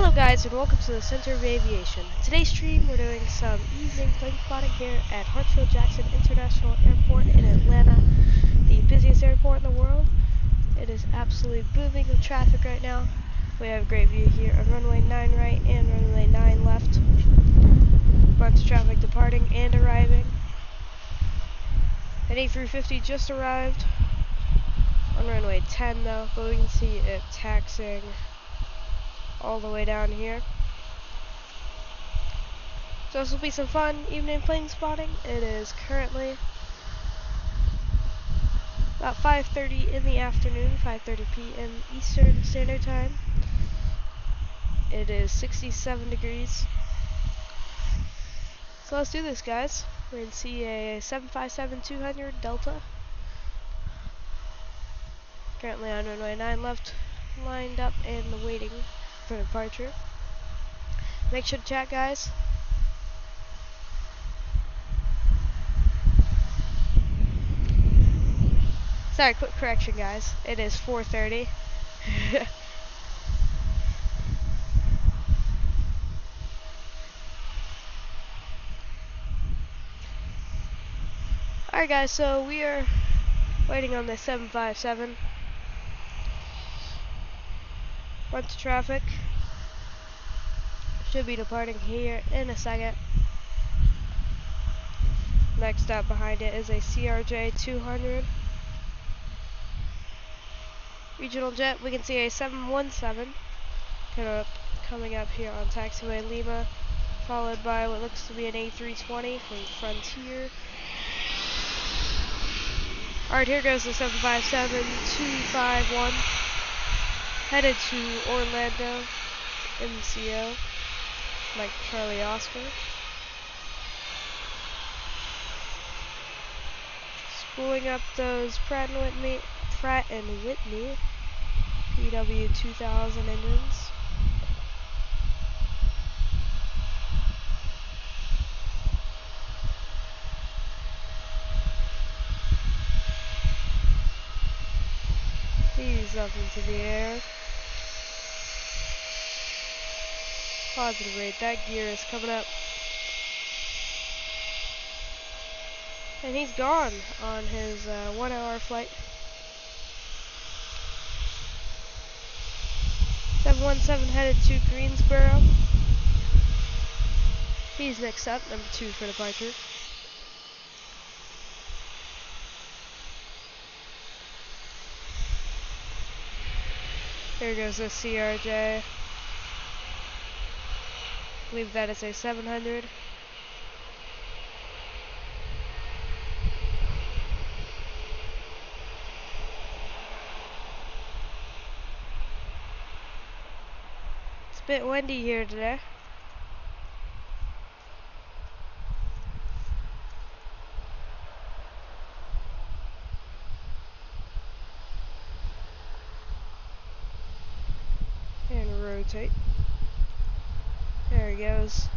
Hello guys and welcome to the Center of Aviation. In today's stream we're doing some evening plane spotting here at Hartsfield-Jackson International Airport in Atlanta, the busiest airport in the world. It is absolutely booming with traffic right now. We have a great view here of runway 9 right and runway 9 left. Bunch of traffic departing and arriving. An A350 just arrived on runway 10 though, but we can see it taxiing all the way down here. So this will be some fun evening plane spotting. It is currently about 5:30 in the afternoon, 5:30 p.m. Eastern Standard Time. It is 67 degrees. So let's do this, guys. We can see a 757-200 Delta. Currently on runway 9 left, lined up and waiting for departure. Make sure to chat, guys. Sorry, quick correction, guys. It is 4:30. Alright, guys, so we are waiting on the 757. Bunch of traffic. Should be departing here in a second. Next up behind it is a CRJ 200. Regional jet, we can see a 717 coming up here on taxiway Lima, followed by what looks to be an A320 from Frontier. Alright, here goes the 757-251, headed to Orlando, MCO, Mike Charlie Oscar. Spooling up those Pratt and Whitney PW2000 engines. He's up into the air. Positive rate, that gear is coming up. And he's gone on his 1 hour flight. 717 headed to Greensboro. He's next up, number 2 for departure. Here goes the CRJ. I believe that is a 700. It's a bit windy here today. And rotate. There he goes.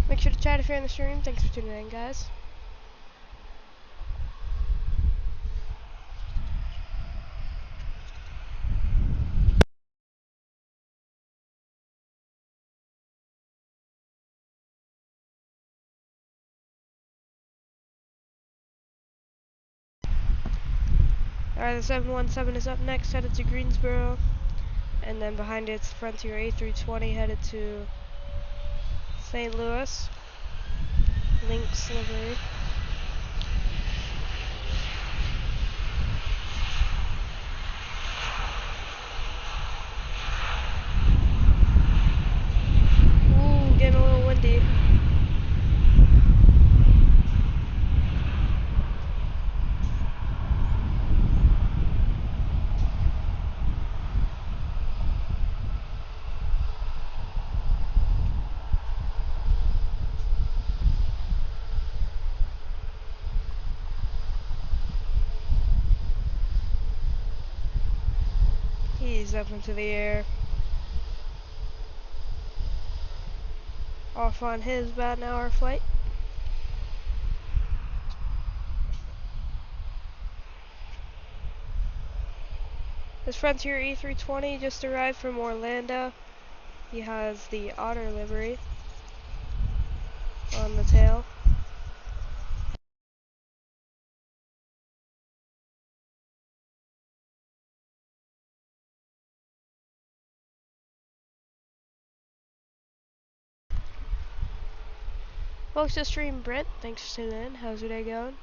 Make sure to chat if you're in the stream. Thanks for tuning in, guys. Alright, the 717 is up next, headed to Greensboro. And then behind it's the Frontier A320 headed to St. Louis. Lynx livery. Ooh, getting a little windy. He's up into the air. off on his about an hour flight. This Frontier E320 just arrived from Orlando. He has the Otter livery on the tail. Folks, this stream Brent. Thanks for tuning in. How's your day going?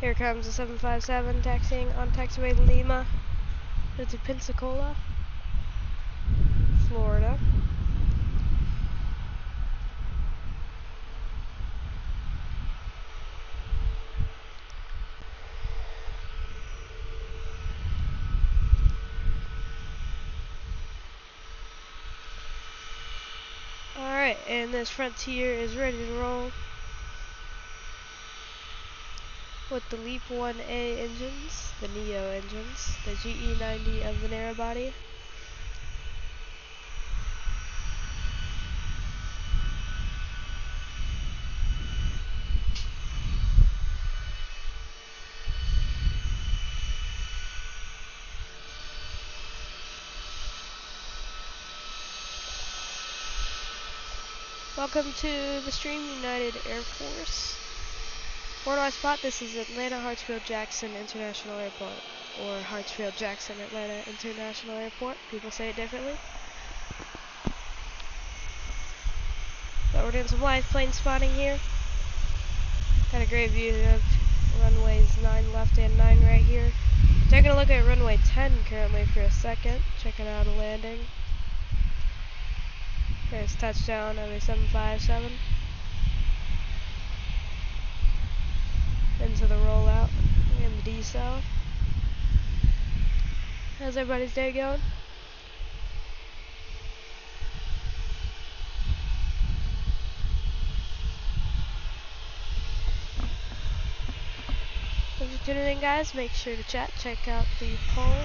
Here comes the 757 taxiing on taxiway Lima to Pensacola, Florida. Alright, and this Frontier is ready to roll with the LEAP 1A engines, the Neo engines, the GE90 of the narrow body. Welcome to the stream, United Air Force. Where do I spot? This is Atlanta Hartsfield-Jackson International Airport, or Hartsfield-Jackson Atlanta International Airport. People say it differently. But we're doing some live plane spotting here. Got a great view of runways 9 left and 9 right here. Taking a look at runway 10 currently for a second. Checking out a landing. There's touchdown of a 757. Into the rollout and the decel. How's everybody's day going? If you're tuning in, guys, make sure to chat. Check out the poll.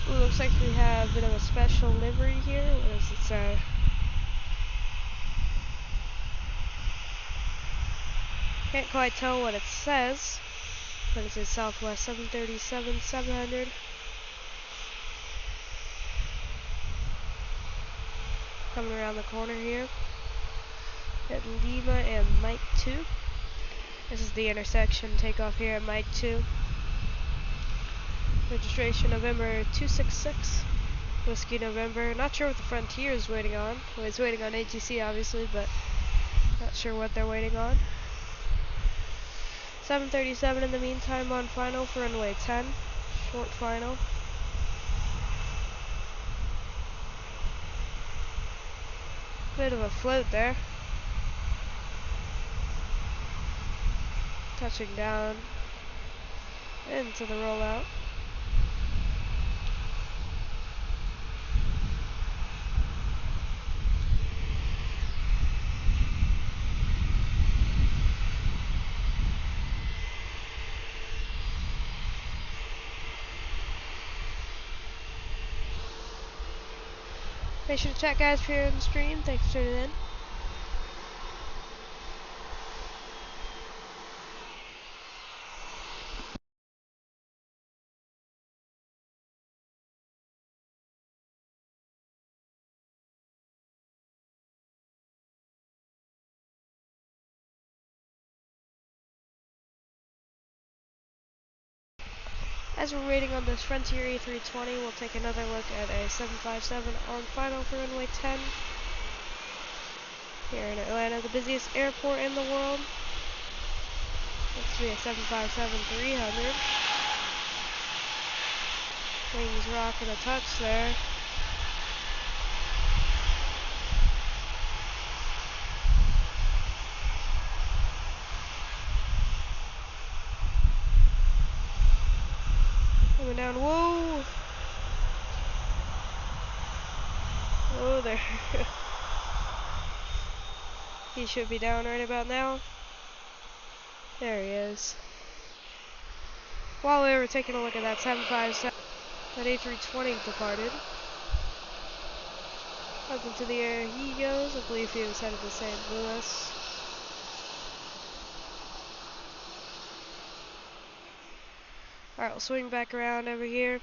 Ooh, looks like we have a bit of a special livery here. What is it? Can't quite tell what it says, but it's a Southwest 737-700. Coming around the corner here at Lima and Mike 2. This is the intersection takeoff here at Mike 2. Registration November 266. Whiskey November. Not sure what the Frontier is waiting on. Well, it's waiting on ATC obviously, but not sure what they're waiting on. 737 in the meantime on final for runway 10. Short final. Bit of a float there. Touching down into the rollout. Make sure to check, guys, if you're in the stream. Thanks for tuning in. As we're waiting on this Frontier E320, we'll take another look at a 757 on final for runway 10. Here in Atlanta, the busiest airport in the world. Looks to be a 757-300. Wings rocking a touch there. Coming down, whoa! Whoa there. He should be down right about now. There he is. While we were taking a look at that 757, that A320 departed. Up into the air he goes. I believe he was headed to St. Louis. Alright, we'll swing back around over here.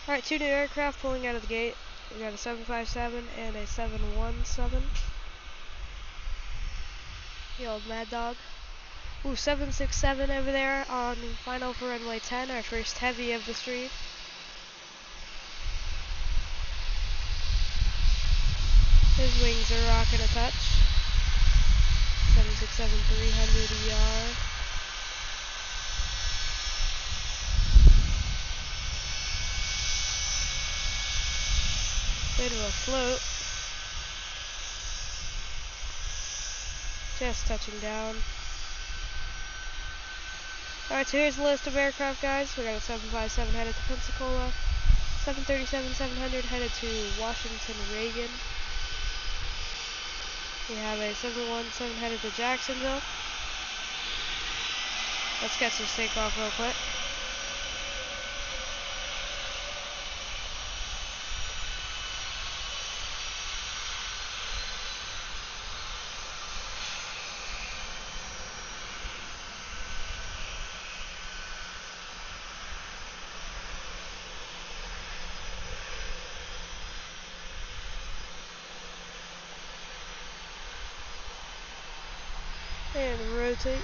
Alright, two new aircraft pulling out of the gate. We got a 757 and a 717. The old Mad Dog. Ooh, 767 over there on final for runway 10, our first heavy of the stream. His wings are rocking a touch. 767 300 ER. Bit of a float. Just touching down. Alright, so here's the list of aircraft, guys. We got a 757 headed to Pensacola. 737-700 headed to Washington Reagan. We have a 717 headed to Jacksonville. Let's get some takeoff real quick. And rotate.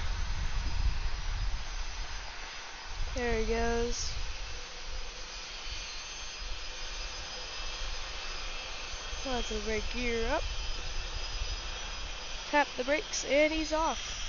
There he goes. Lots of brake gear up. Tap the brakes and he's off.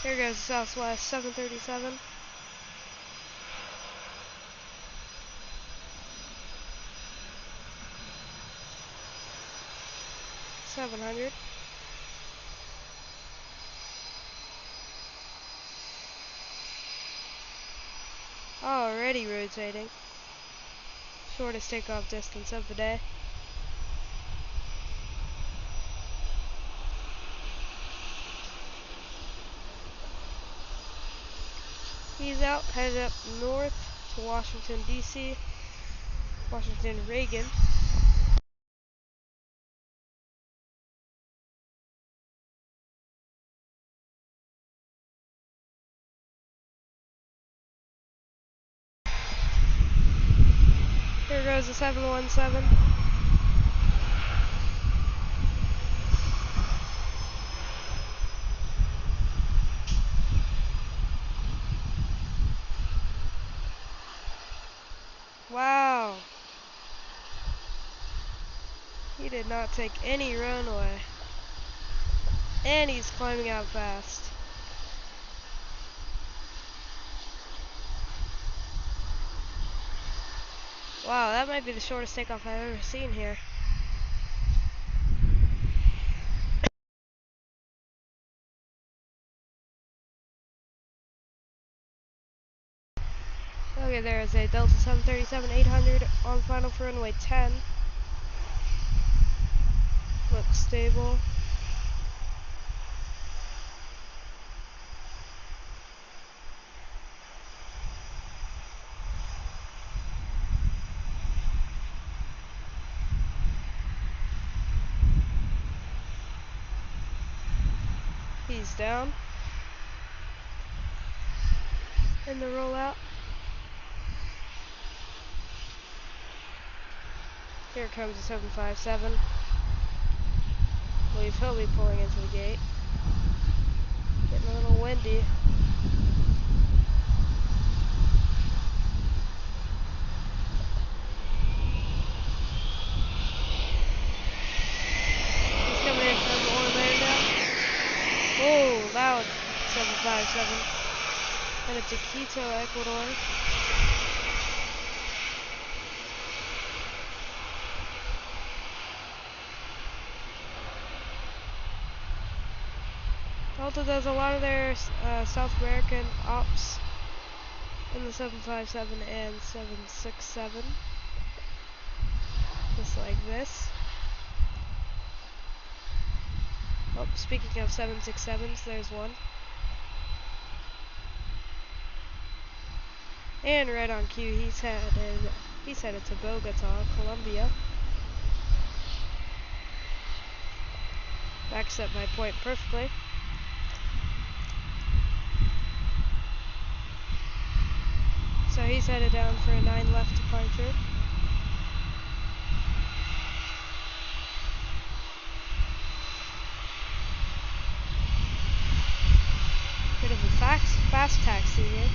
Here goes the Southwest 737. $700. Already rotating. Shortest takeoff distance of the day. He's out, headed up north to Washington, D.C. Washington Reagan. Here goes the 717. Wow. He did not take any runway. And he's climbing out fast. Wow, that might be the shortest takeoff I've ever seen here. Okay, there is a Delta 737-800 on final for runway 10. Looks stable. He's down. In the rollout. Here comes the 757. I believe he'll be pulling into the gate. Getting a little windy. He's coming in from the one there now. Oh, loud 757. Headed to Quito, Ecuador. Delta does a lot of their South American ops in the 757 and 767. Just like this. Oh, speaking of 767s, there's one. And right on cue, he's headed to Bogota, Colombia. Backs up my point perfectly. So he's headed down for a 9 left departure. Bit of a fast taxi here.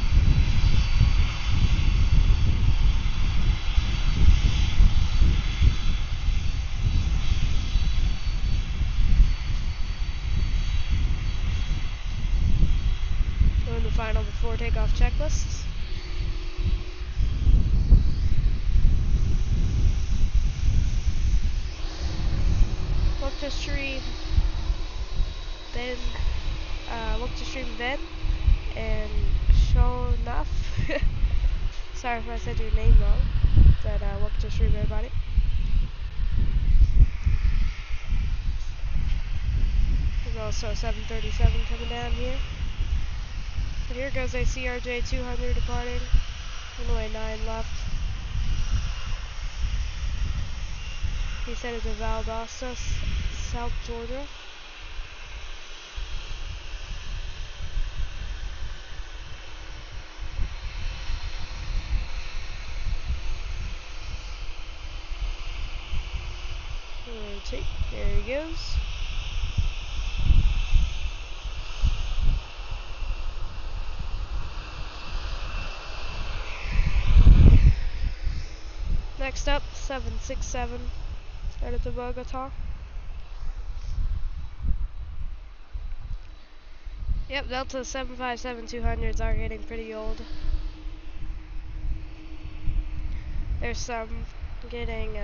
Doing the final before takeoff checklists. Look to stream Ben and show enough. Sorry if I said your name wrong, but look to stream everybody. There's also a 737 coming down here. But here goes a CRJ 200 departing. Runway 9 left. He's headed to Valdosta, South Georgia. Rotate. There he goes. Next up, 767. Headed to Bogota. Yep, Delta 757-200s are getting pretty old. There's some getting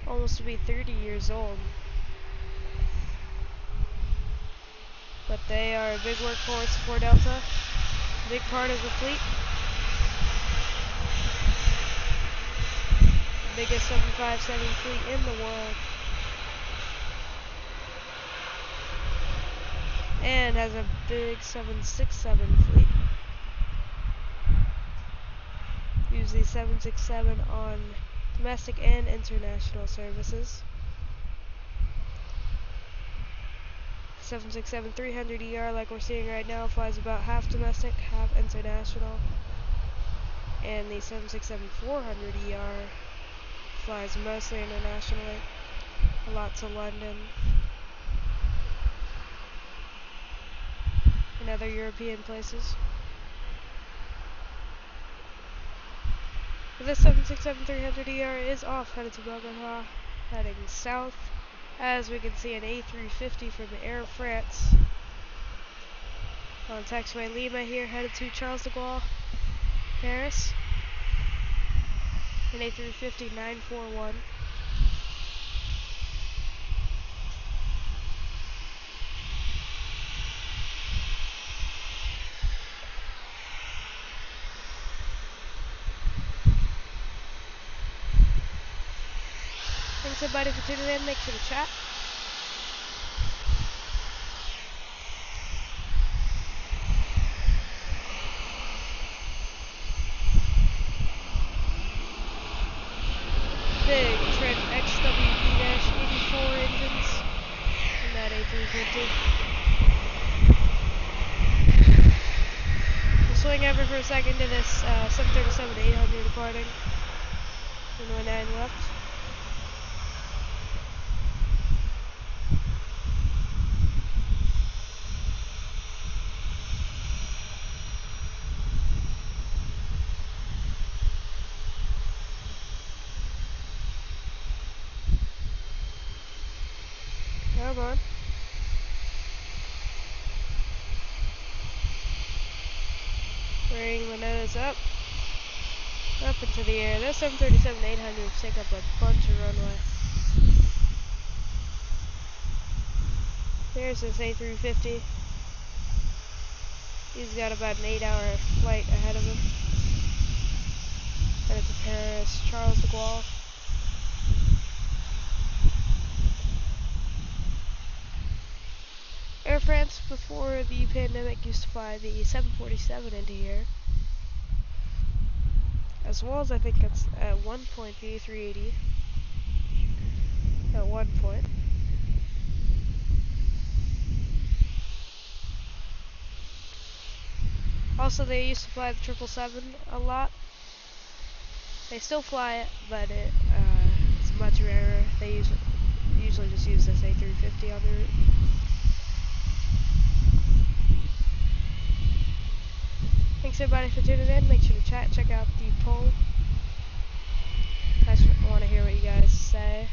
almost to be 30 years old. But they are a big workhorse for Delta. Big part of the fleet. The biggest 757 fleet in the world. And has a big 767 fleet. Use the 767 on domestic and international services. 767-300ER, like we're seeing right now, flies about half domestic, half international. And the 767-400ER flies mostly internationally, a lot to London and other European places. But this 767-300ER is off, headed to Bogota, heading south. As we can see, an A350 from Air France on taxiway Lima here, headed to Charles de Gaulle, Paris. An A350-941. Thanks everybody for tuning in. Make sure to chat. Big Trent XWB-84 engines in that A350. We'll swing over for a second to this 737-800 departing. Runway 9 left. Come on. Bring the nose up into the air. Those 737-800s take up a bunch of runway. There's this A350. He's got about an 8-hour flight ahead of him. Headed to Paris, Charles de Gaulle. Air France, before the pandemic, used to fly the 747 into here. As well as, I think it's at one point the A380. At one point. Also, they used to fly the 777 a lot. They still fly it, but it's much rarer. They usually just use this A350 on the route. Thanks everybody for tuning in. Make sure to check out the poll. I just want to hear what you guys say.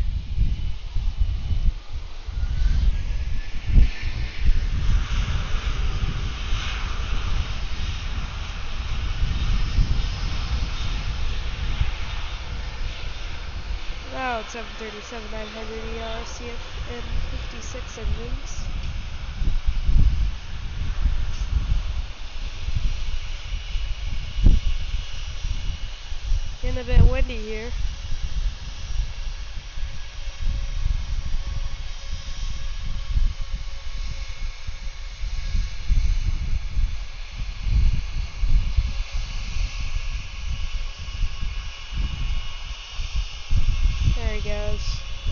Oh, it's 737-900ER CFM56 engines. Getting a bit windy here. There he goes.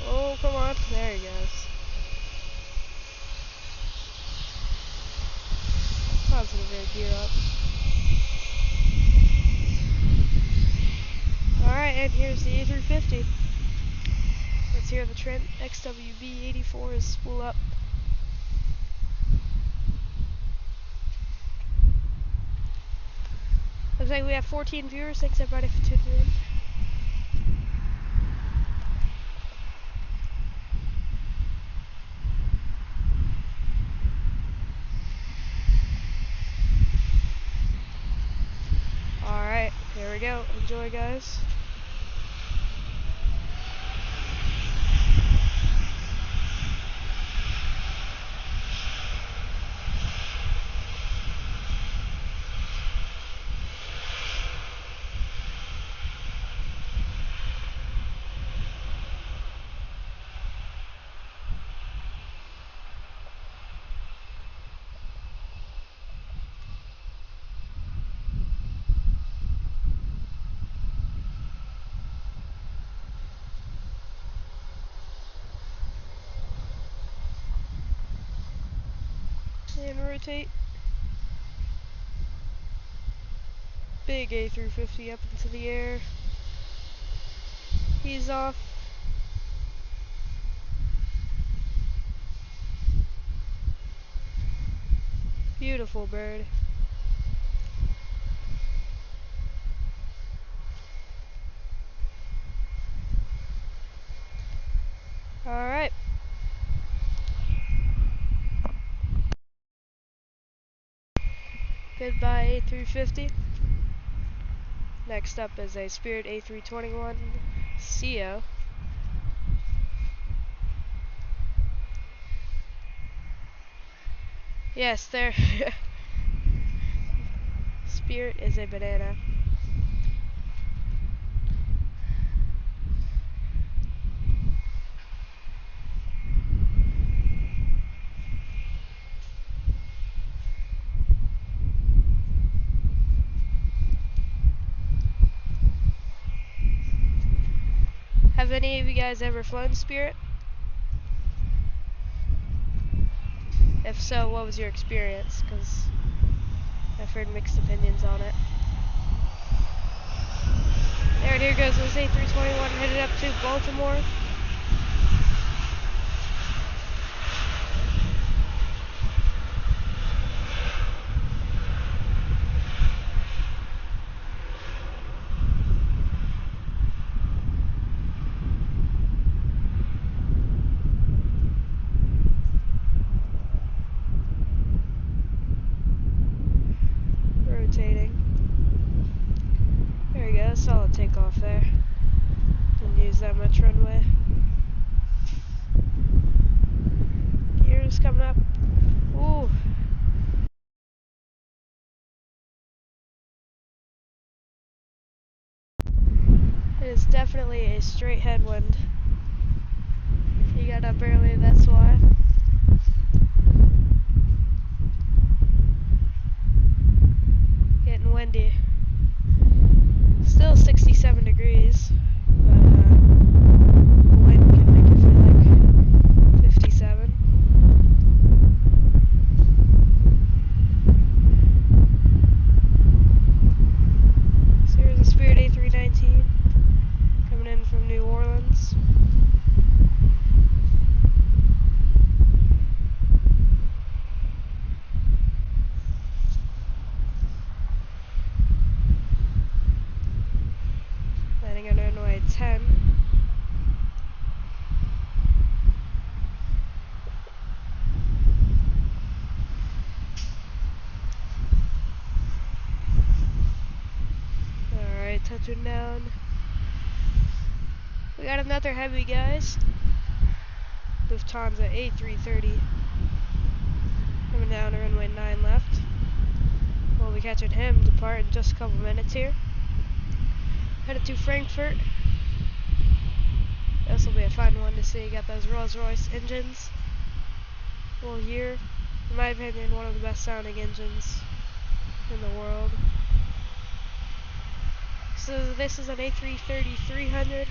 Oh, come on. There he goes. Positive air gear up. Alright, and here's the A350. Let's hear the Trent XWB-84 is spool up. Looks like we have 14 viewers. Thanks everybody for tuning in. Alright, here we go. Enjoy, guys. And rotate. Big A350 up into the air. He's off. Beautiful bird. Alright. Goodbye A350. Next up is a Spirit A321 CO. Yes, there. Spirit is a banana. Have any of you guys ever flown Spirit? If so, what was your experience? Because I've heard mixed opinions on it. There, here goes this A321 headed up to Baltimore. Rotating. definitely a straight headwind. If you got up early, that's why. Getting windy. Still 67 degrees, but the wind can make it feel like 57. So here's a Spirit A319 coming in from New Orleans. Landing on runway 10. Alright, touching down. We got another heavy, guys. Lufthansa A330. Coming down to runway 9 left. We'll be catching him depart in just a couple minutes here. Headed to Frankfurt. This will be a fun one to see. Got those Rolls-Royce engines. Well, here, in my opinion, one of the best sounding engines in the world. So this is an A330-300.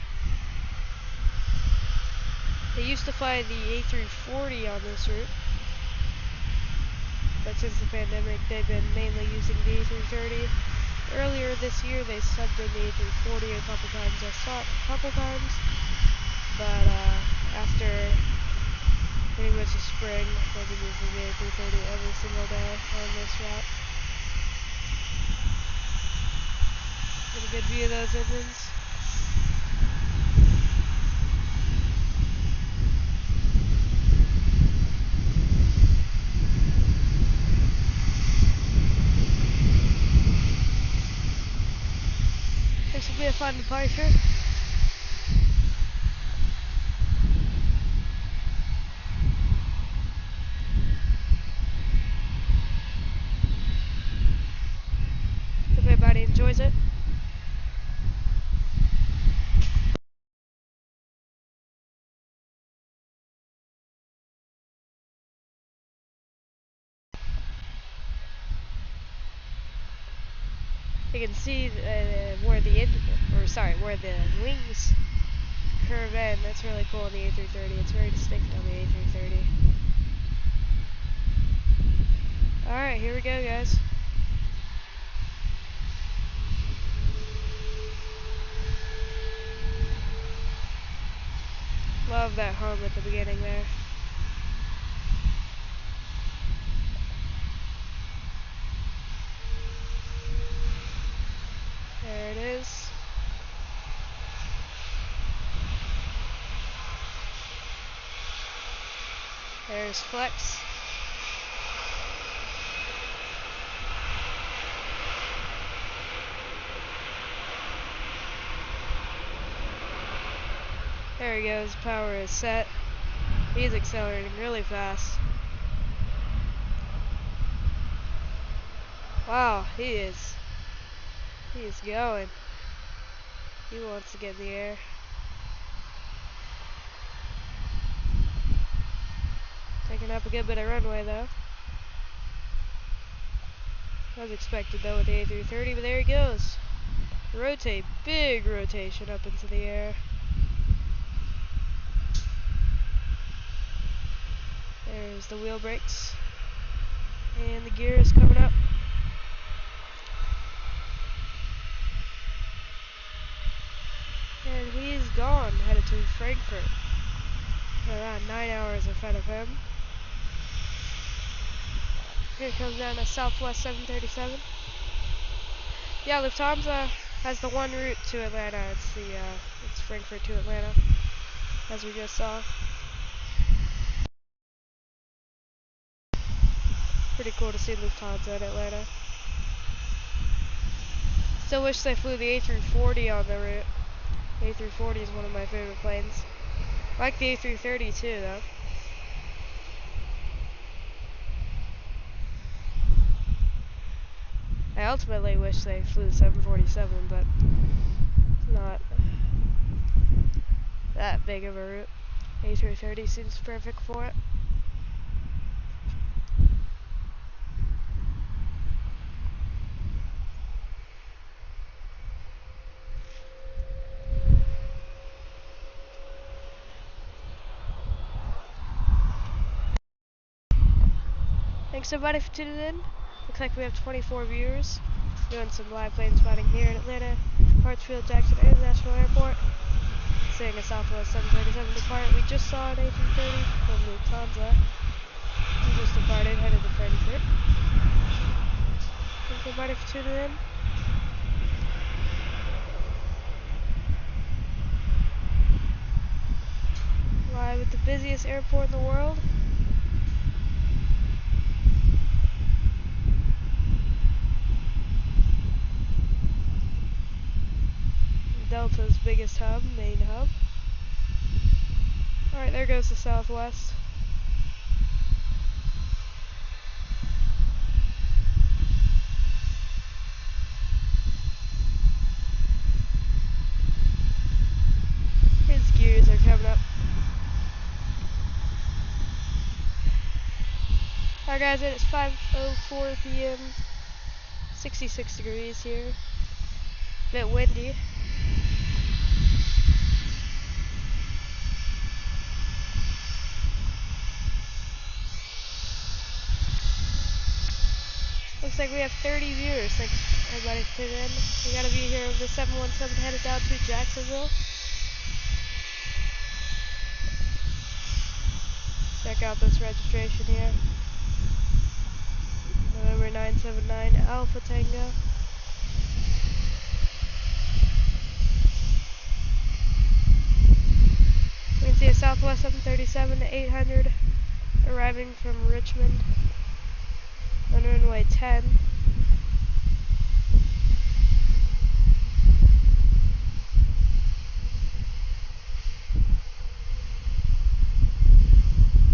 They used to fly the A340 on this route, but since the pandemic, they've been mainly using the A330. Earlier this year, they subbed in the A340 a couple times. I saw it a couple times, but after pretty much the spring, they've been using the A330 every single day on this route. Get a good view of those engines. This will be a fun departure. Hope everybody enjoys it. You can see where the wings curve in. That's really cool on the A330. It's very distinct on the A330. Alright, here we go, guys. Love that hum at the beginning there. There it is. There's Flex. There he goes, power is set. He's accelerating really fast. Wow, he is going. He wants to get in the air. Taking up a good bit of runway though. As expected though with the A330, but there he goes. Rotate, big rotation up into the air. There's the wheel brakes. And the gear is coming up. And he's gone, headed to Frankfurt. Around 9 hours ahead of him. Here comes down a Southwest 737. Yeah, Lufthansa has the one route to Atlanta. It's Frankfurt to Atlanta, as we just saw. Pretty cool to see Lufthansa in Atlanta. Still wish they flew the A340 on the route. The A340 is one of my favorite planes. I like the A330 too, though. I ultimately wish they flew the 747, but that big of a route. A330 seems perfect for it. Thanks everybody for tuning in. Looks like we have 24 viewers. Doing some live plane spotting here in Atlanta, Hartsfield-Jackson International Airport. Seeing a Southwest 737 depart. We just saw an A330 from Lufthansa. We just departed, headed to Frankfurt. Thanks everybody for tuning in. Live at the busiest airport in the world. Delta's biggest hub, main hub. Alright, there goes the Southwest. His gears are coming up. Alright guys, it is 5:04 p.m. 66 degrees here. A bit windy. Looks like we have 30 viewers. Thanks everybody for tuning in. We gotta be here with the 717 headed down to Jacksonville. Check out this registration here. November 979 Alpha Tango. We can see a Southwest 737-800 arriving from Richmond on runway 10.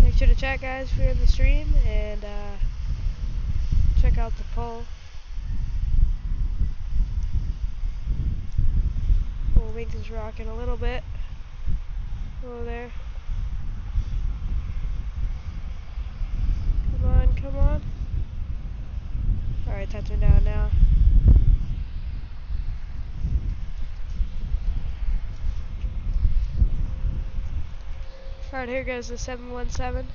Make sure to chat guys if you're in the stream and check out the poll. Well, Lincoln's rocking a little bit. Hello there. Come on, come on. Alright, touching down now. Alright, here goes the 717.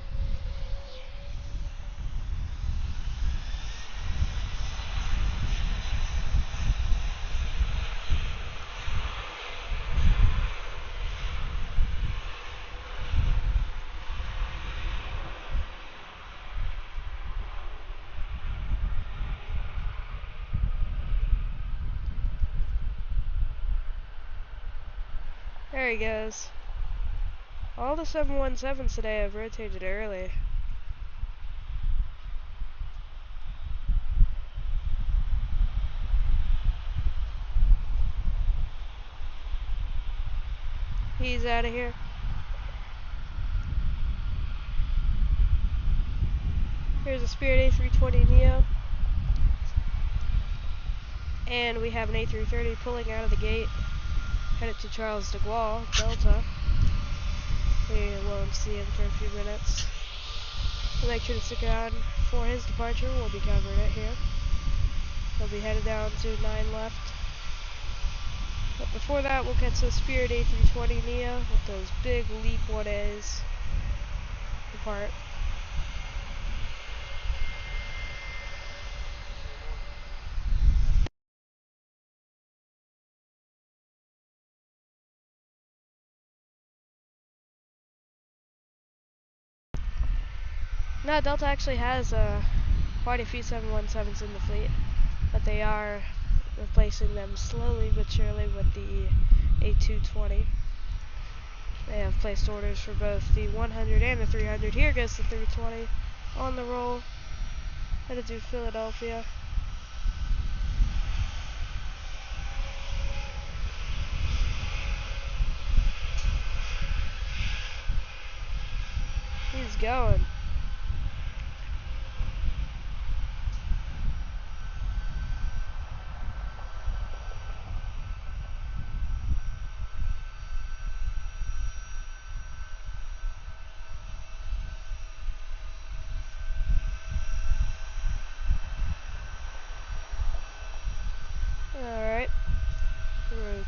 There he goes. All the 717s today have rotated early. He's out of here. Here's a Spirit A320neo. And we have an A330 pulling out of the gate, headed to Charles de Gaulle, Delta. We won't see him for a few minutes. We'll make sure to stick around for his departure. We'll be covering it here. He'll be headed down to 9 left. But before that, we'll catch the Spirit A320neo with those big LEAP 1As depart. No, Delta actually has quite a few 717s in the fleet, but they are replacing them slowly but surely with the A220. They have placed orders for both the 100 and the 300. Here goes the 320 on the roll, headed to Philadelphia. He's going.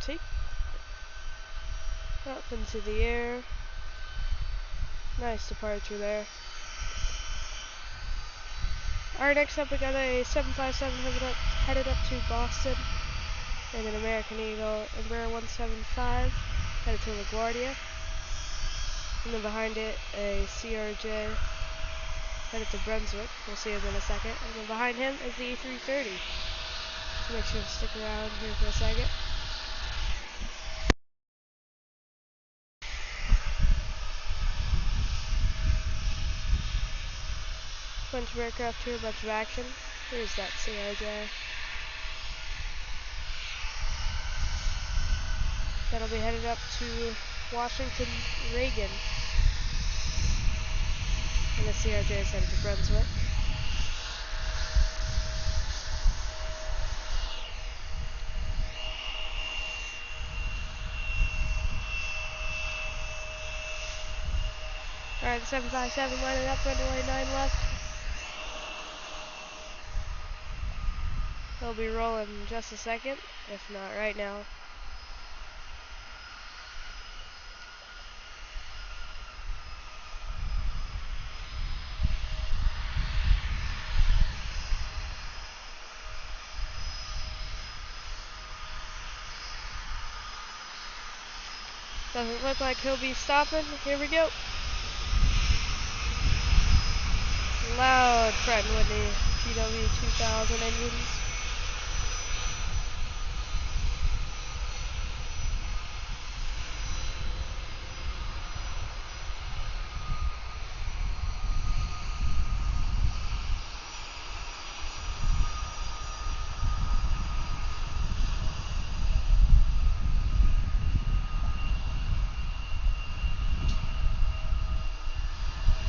take. Up into the air. Nice departure there. Alright, next up we got a 757 headed up to Boston, and an American Eagle Embraer 175 headed to LaGuardia. And then behind it, a CRJ headed to Brunswick. We'll see him in a second. And then behind him is the A330. So make sure to stick around here for a second. Bunch of aircraft here, bunch of action. Here's that CRJ. That'll be headed up to Washington Reagan. And the CRJ is headed to Brunswick. Alright, the 757 lining up, runway 9 left. They'll be rolling in just a second, if not right now. Doesn't look like he'll be stopping. Here we go. Loud Pratt & Whitney PW2000 engines.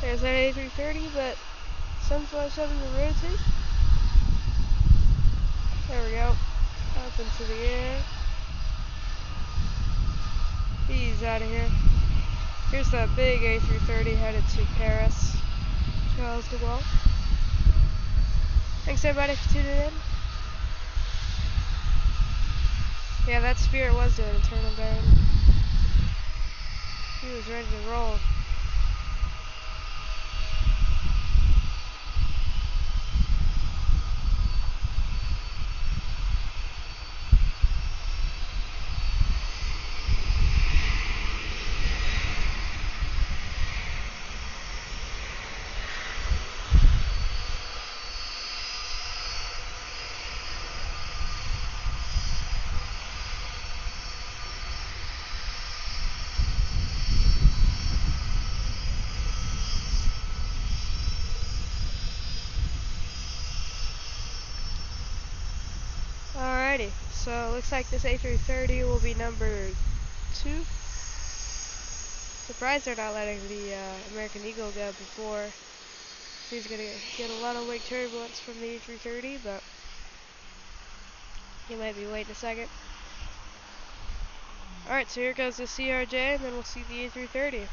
There's our A330, but 757 to rotate. There we go. Up into the air. He's out of here. Here's that big A330 headed to Paris. Charles de Gaulle. Thanks everybody for tuning in. Yeah, that Spirit was doing a turn and burn. He was ready to roll. Alrighty, so looks like this A330 will be number 2. Surprised they're not letting the American Eagle go before. He's gonna get a lot of wing turbulence from the A330, but he might be waiting a second. Alright, so here goes the CRJ, and then we'll see the A330.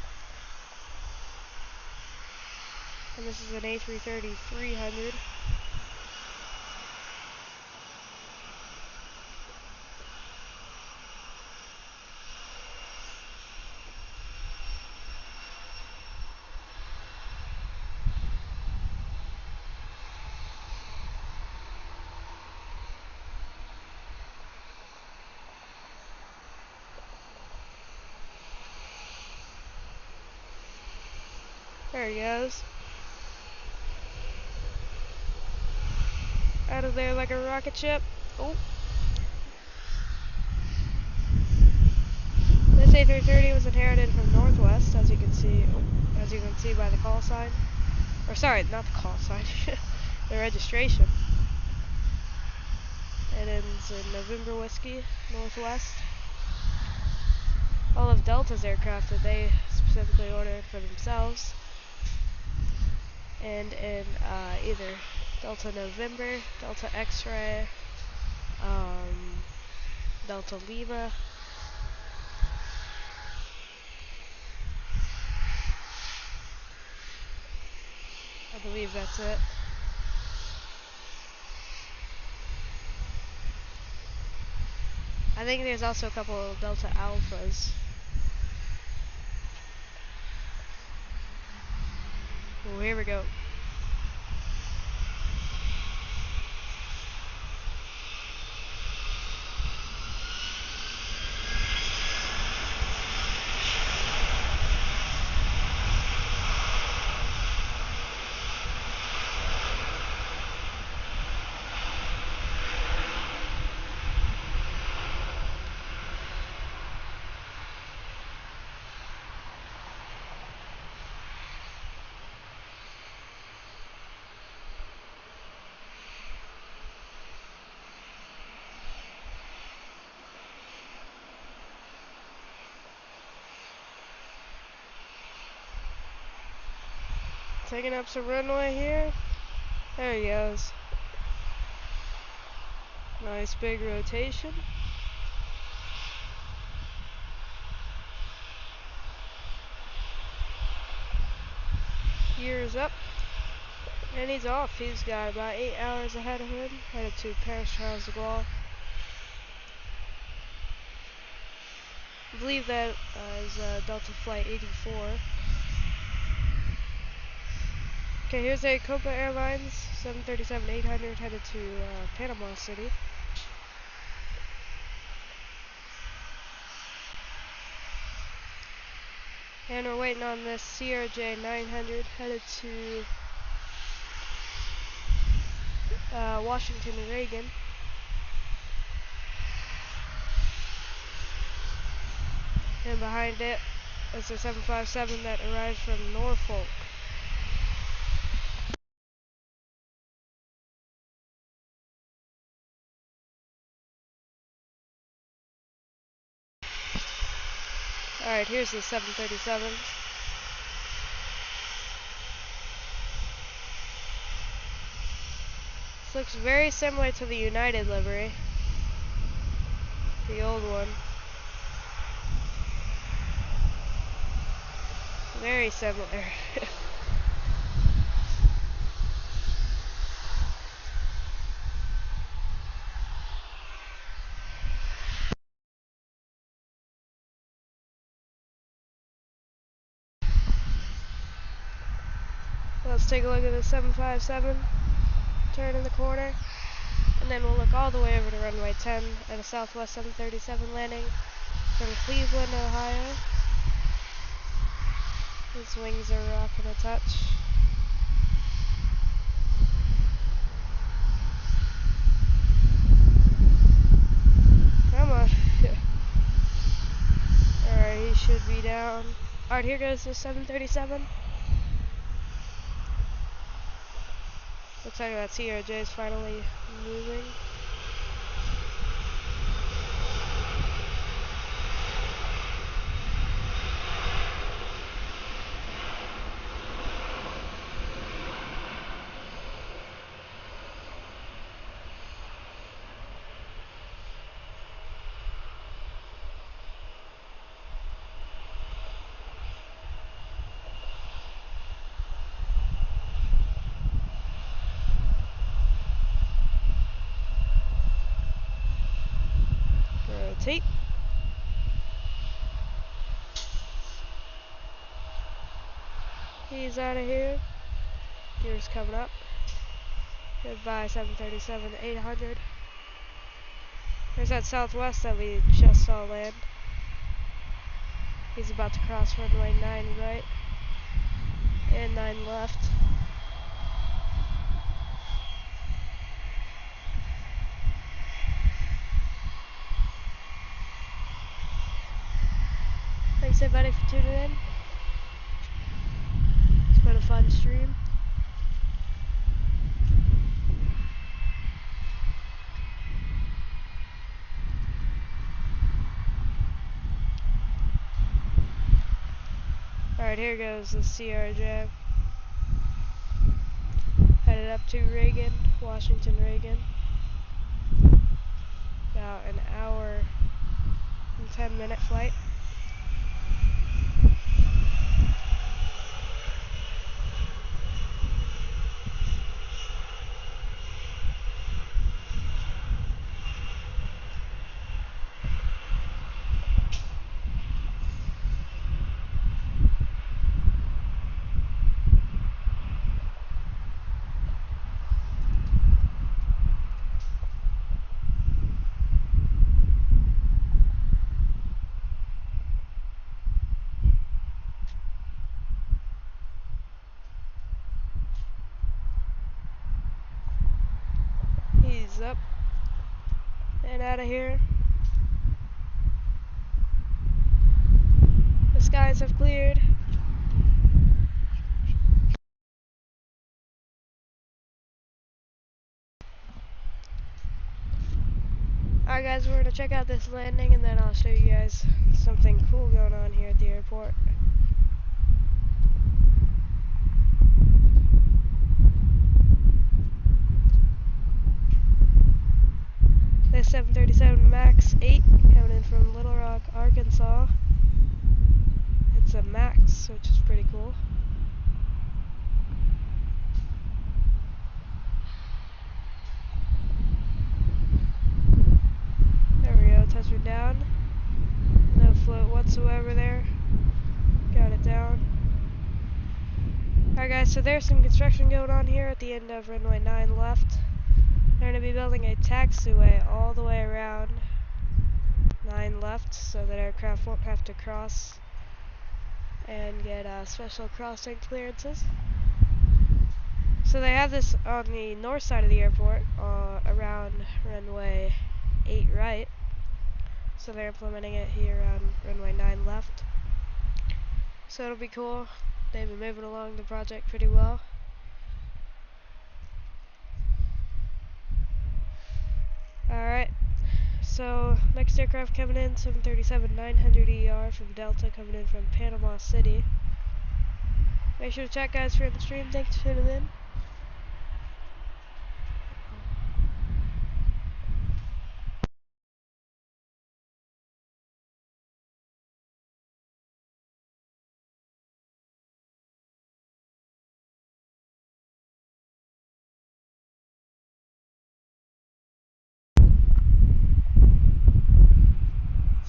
And this is an A330-300. There he goes. Out of there like a rocket ship. Oh. This A330 was inherited from Northwest, as you can see. Oh, as you can see by the call sign. Or sorry, not the call sign. The registration. It ends in November Whiskey, Northwest. All of Delta's aircraft that they specifically ordered for themselves. And in either Delta November, Delta X-Ray, Delta Lima. I believe that's it. I think there's also a couple of Delta Alphas. Oh, here we go. Taking up some runway here. There he goes. Nice big rotation. Gears up. And he's off. He's got about 8 hours ahead of him. Headed to Paris, Charles de Gaulle. I believe that is Delta Flight 84. Okay, here's a Copa Airlines 737-800 headed to Panama City. And we're waiting on this CRJ 900 headed to Washington Reagan. And behind it is a 757 that arrived from Norfolk. Alright, here's the 737. This looks very similar to the United livery. The old one. Very similar. Let's take a look at the 757. Turn in the corner. And then we'll look all the way over to runway 10 at a Southwest 737 landing from Cleveland, Ohio. His wings are rocking a touch. Come on. Alright, he should be down. Alright, here goes the 737. Looks like that CRJ is finally moving. Rotate. He's out of here. Gears coming up. Goodbye 737-800. There's that Southwest that we just saw land. He's about to cross runway 9 right and 9 left. Thanks everybody for tuning in. It's been a fun stream. Alright, here goes the CRJ. Headed up to Reagan, Washington Reagan. About an hour and 10-minute flight. and out of here. The skies have cleared. Alright guys, we're gonna check out this landing and then I'll show you guys something cool going on here at the airport. This 737 MAX 8 coming in from Little Rock, Arkansas. It's a MAX, which is pretty cool. There we go, touching down. No float whatsoever there. Got it down. Alright guys, so there's some construction going on here at the end of runway 9 left. They're going to be building a taxiway all the way around 9 left so that aircraft won't have to cross and get special crossing clearances. So they have this on the north side of the airport around runway 8 right. So they're implementing it here on runway 9 left. So it'll be cool. They've been moving along the project pretty well. Alright, so next aircraft coming in, 737-900ER from Delta, coming in from Panama City. Make sure to check guys if you're in the stream. Thanks for tuning in.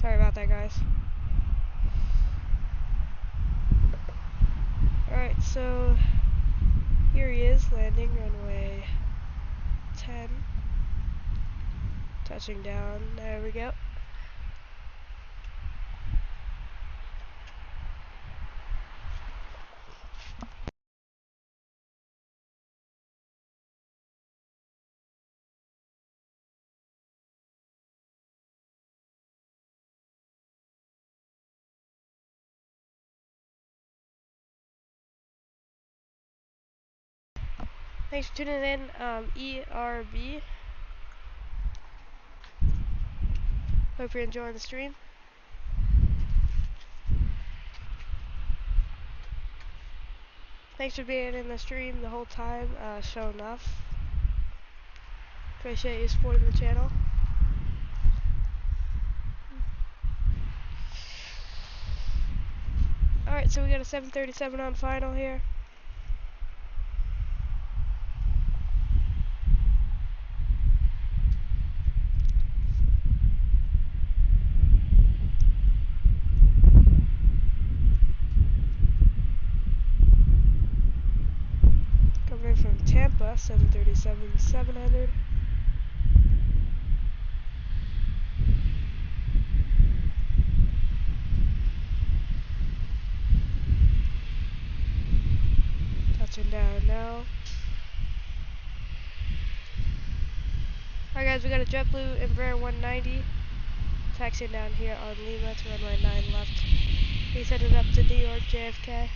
Sorry about that guys. Alright, so here he is landing runway 10. Touching down, there we go. Thanks for tuning in, ERB. Hope you're enjoying the stream. Thanks for being in the stream the whole time, showing off. Appreciate you supporting the channel. Alright, so we got a 737 on final here. Coming in from Tampa, 737-700. Touching down now. Alright guys, we got a JetBlue Embraer 190 taxiing down here on Lima to runway 9 left. He's headed up to New York JFK.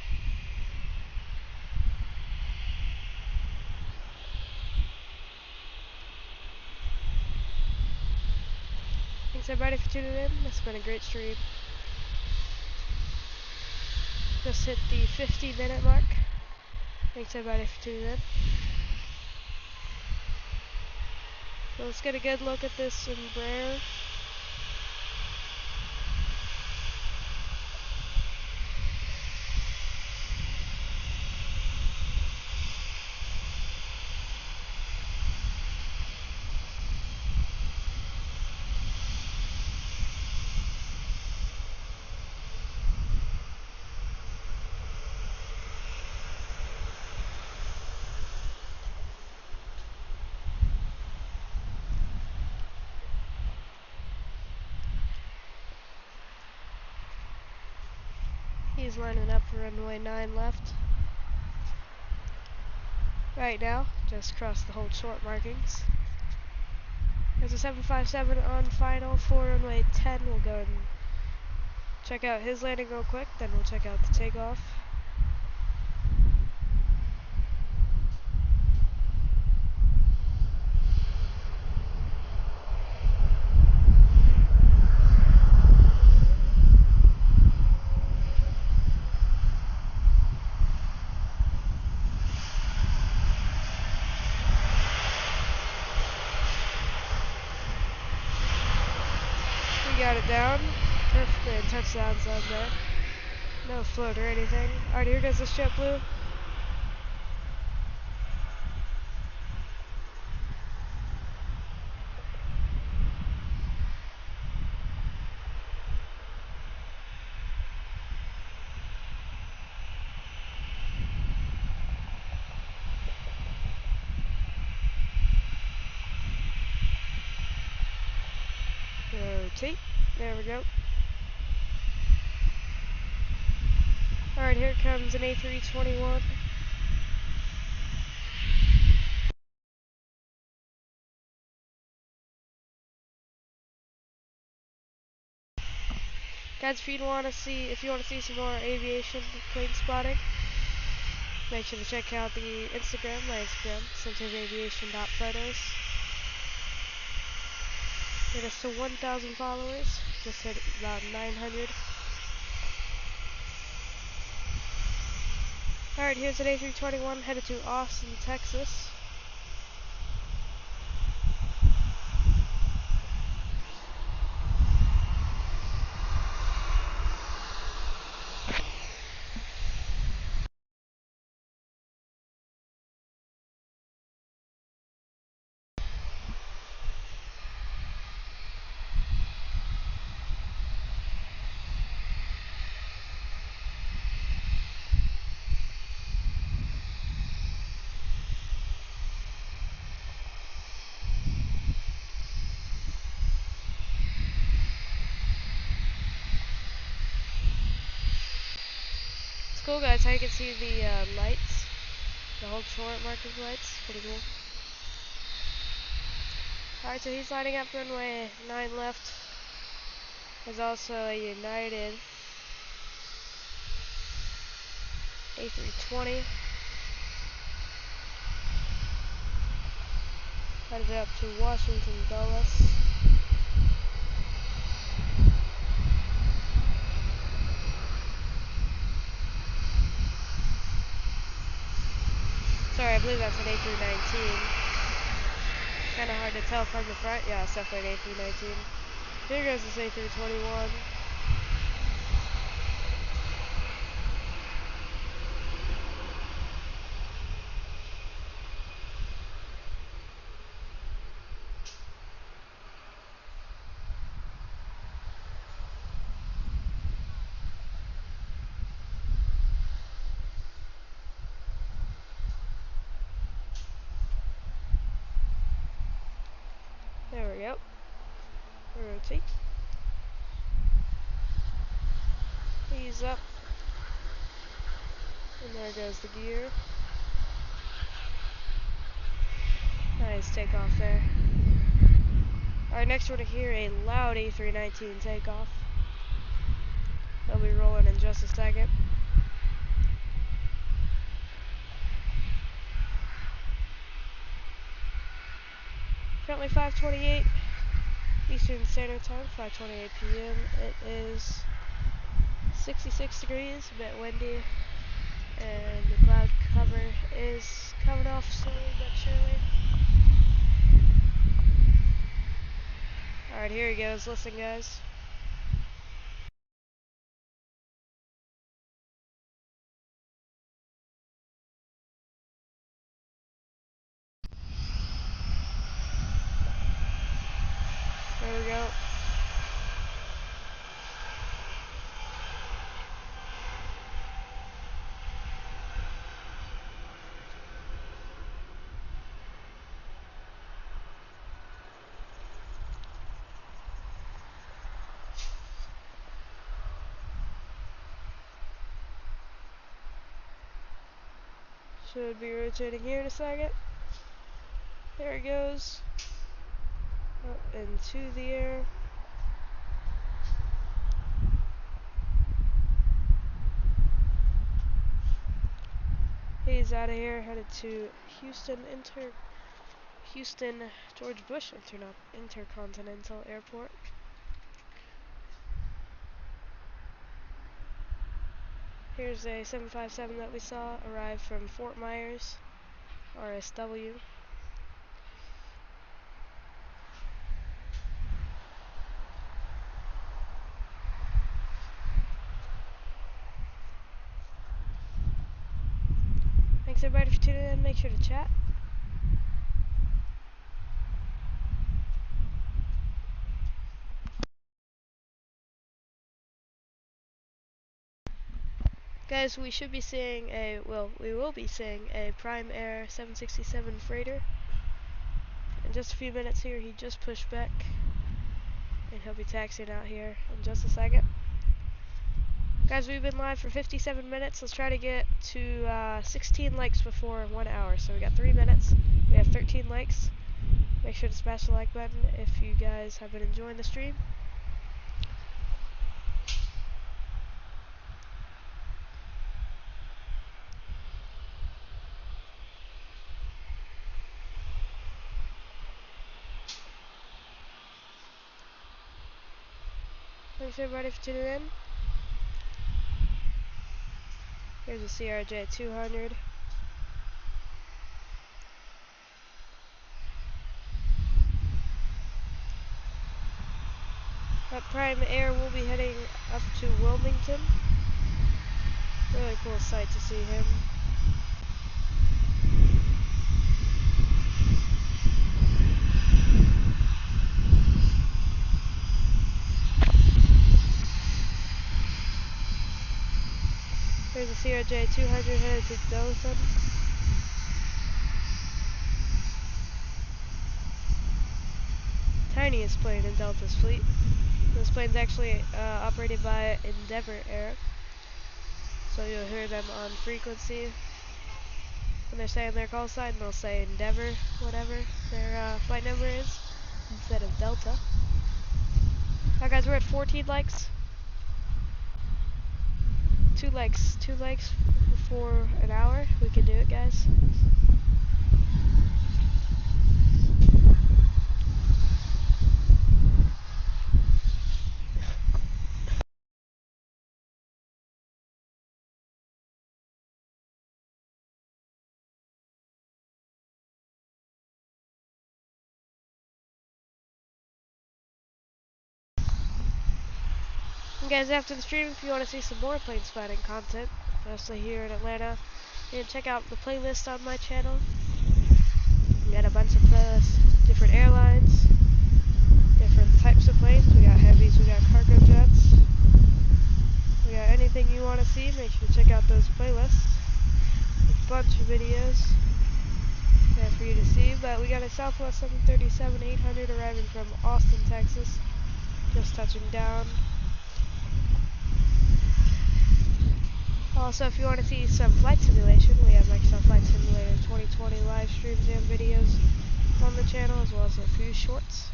Thanks everybody for tuning in. This has been a great stream. Just hit the 50-minute mark. Thanks everybody for tuning in. So let's get a good look at this Embraer. He's lining up for runway 9 left. Right now, just crossed the hold short markings. There's a 757 on final for runway 10. We'll go and check out his landing real quick, then we'll check out the takeoff. Got it down perfectly and touchdown zone there. No float or anything. Alright, here goes the JetBlue. Rotate. There we go. Alright, here comes an A321. Guys, if you want to see some more aviation plane spotting, make sure to check out the Instagram, my Instagram, centerofaviation.photos. Hit us to 1,000 followers. Just hit about 900. Alright, here's an A321 headed to Austin, Texas. It's cool, guys, how you can see the lights, the whole short marking lights. Pretty cool. Alright, so he's lining up runway 9 left. There's also a United A320 headed up to Washington Dulles. Sorry, I believe that's an A319. Kind of hard to tell from the front. Yeah, it's definitely an A319. Here goes this A321. There we go. Rotate. Ease up. And there goes the gear. Nice takeoff there. Alright, next we're going to hear a loud A319 takeoff. They'll be rolling in just a second. Currently 5:28 Eastern Standard Time, 5:28 p.m. It is 66 degrees, a bit windy, and the cloud cover is coming off slowly but surely. Alright, here he goes. Listen, guys. There we go. Should be rotating here in a second. There it goes. Oh, into the air. He's out of here, headed to Houston George Bush Intercontinental Airport. Here's a 757 that we saw arrive from Fort Myers, RSW. Thanks everybody for tuning in. Make sure to chat. Guys, we should be seeing we will be seeing a Prime Air 767 freighter. In just a few minutes here, he just pushed back. And he'll be taxiing out here in just a second. Guys, we've been live for 57 minutes. Let's try to get to 16 likes before 1 hour. So we got 3 minutes. We have 13 likes. Make sure to smash the like button if you guys have been enjoying the stream. Thanks everybody for tuning in. Here's a CRJ 200. That Prime Air will be heading up to Wilmington. Really cool sight to see him. Here's a CRJ 200 headed to Dothan. Tiniest plane in Delta's fleet. This plane's actually operated by Endeavor Air. So you'll hear them on frequency. When they're saying their call sign, they'll say Endeavor, whatever their flight number is, instead of Delta. Alright guys, we're at 14 likes. Two likes for an hour. We can do it, guys. And guys, after the stream, if you want to see some more plane spotting content, especially here in Atlanta, you can check out the playlist on my channel. We got a bunch of playlists, different airlines, different types of planes. We got heavies, we got cargo jets. We got anything you want to see, make sure to check out those playlists. A bunch of videos there for you to see. But we got a Southwest 737-800 arriving from Austin, Texas, just touching down. Also, if you want to see some flight simulation, we have Microsoft Flight Simulator 2020 live streams and videos on the channel, as well as a few shorts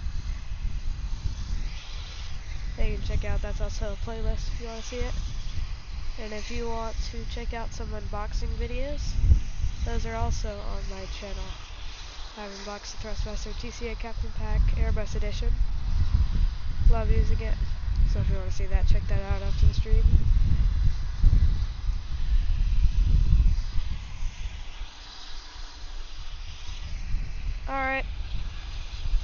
that you can check out. That's also a playlist if you want to see it. And if you want to check out some unboxing videos, those are also on my channel. I've unboxed the Thrustmaster TCA Captain Pack Airbus Edition. Love using it. So if you want to see that, check that out after the stream. Alright,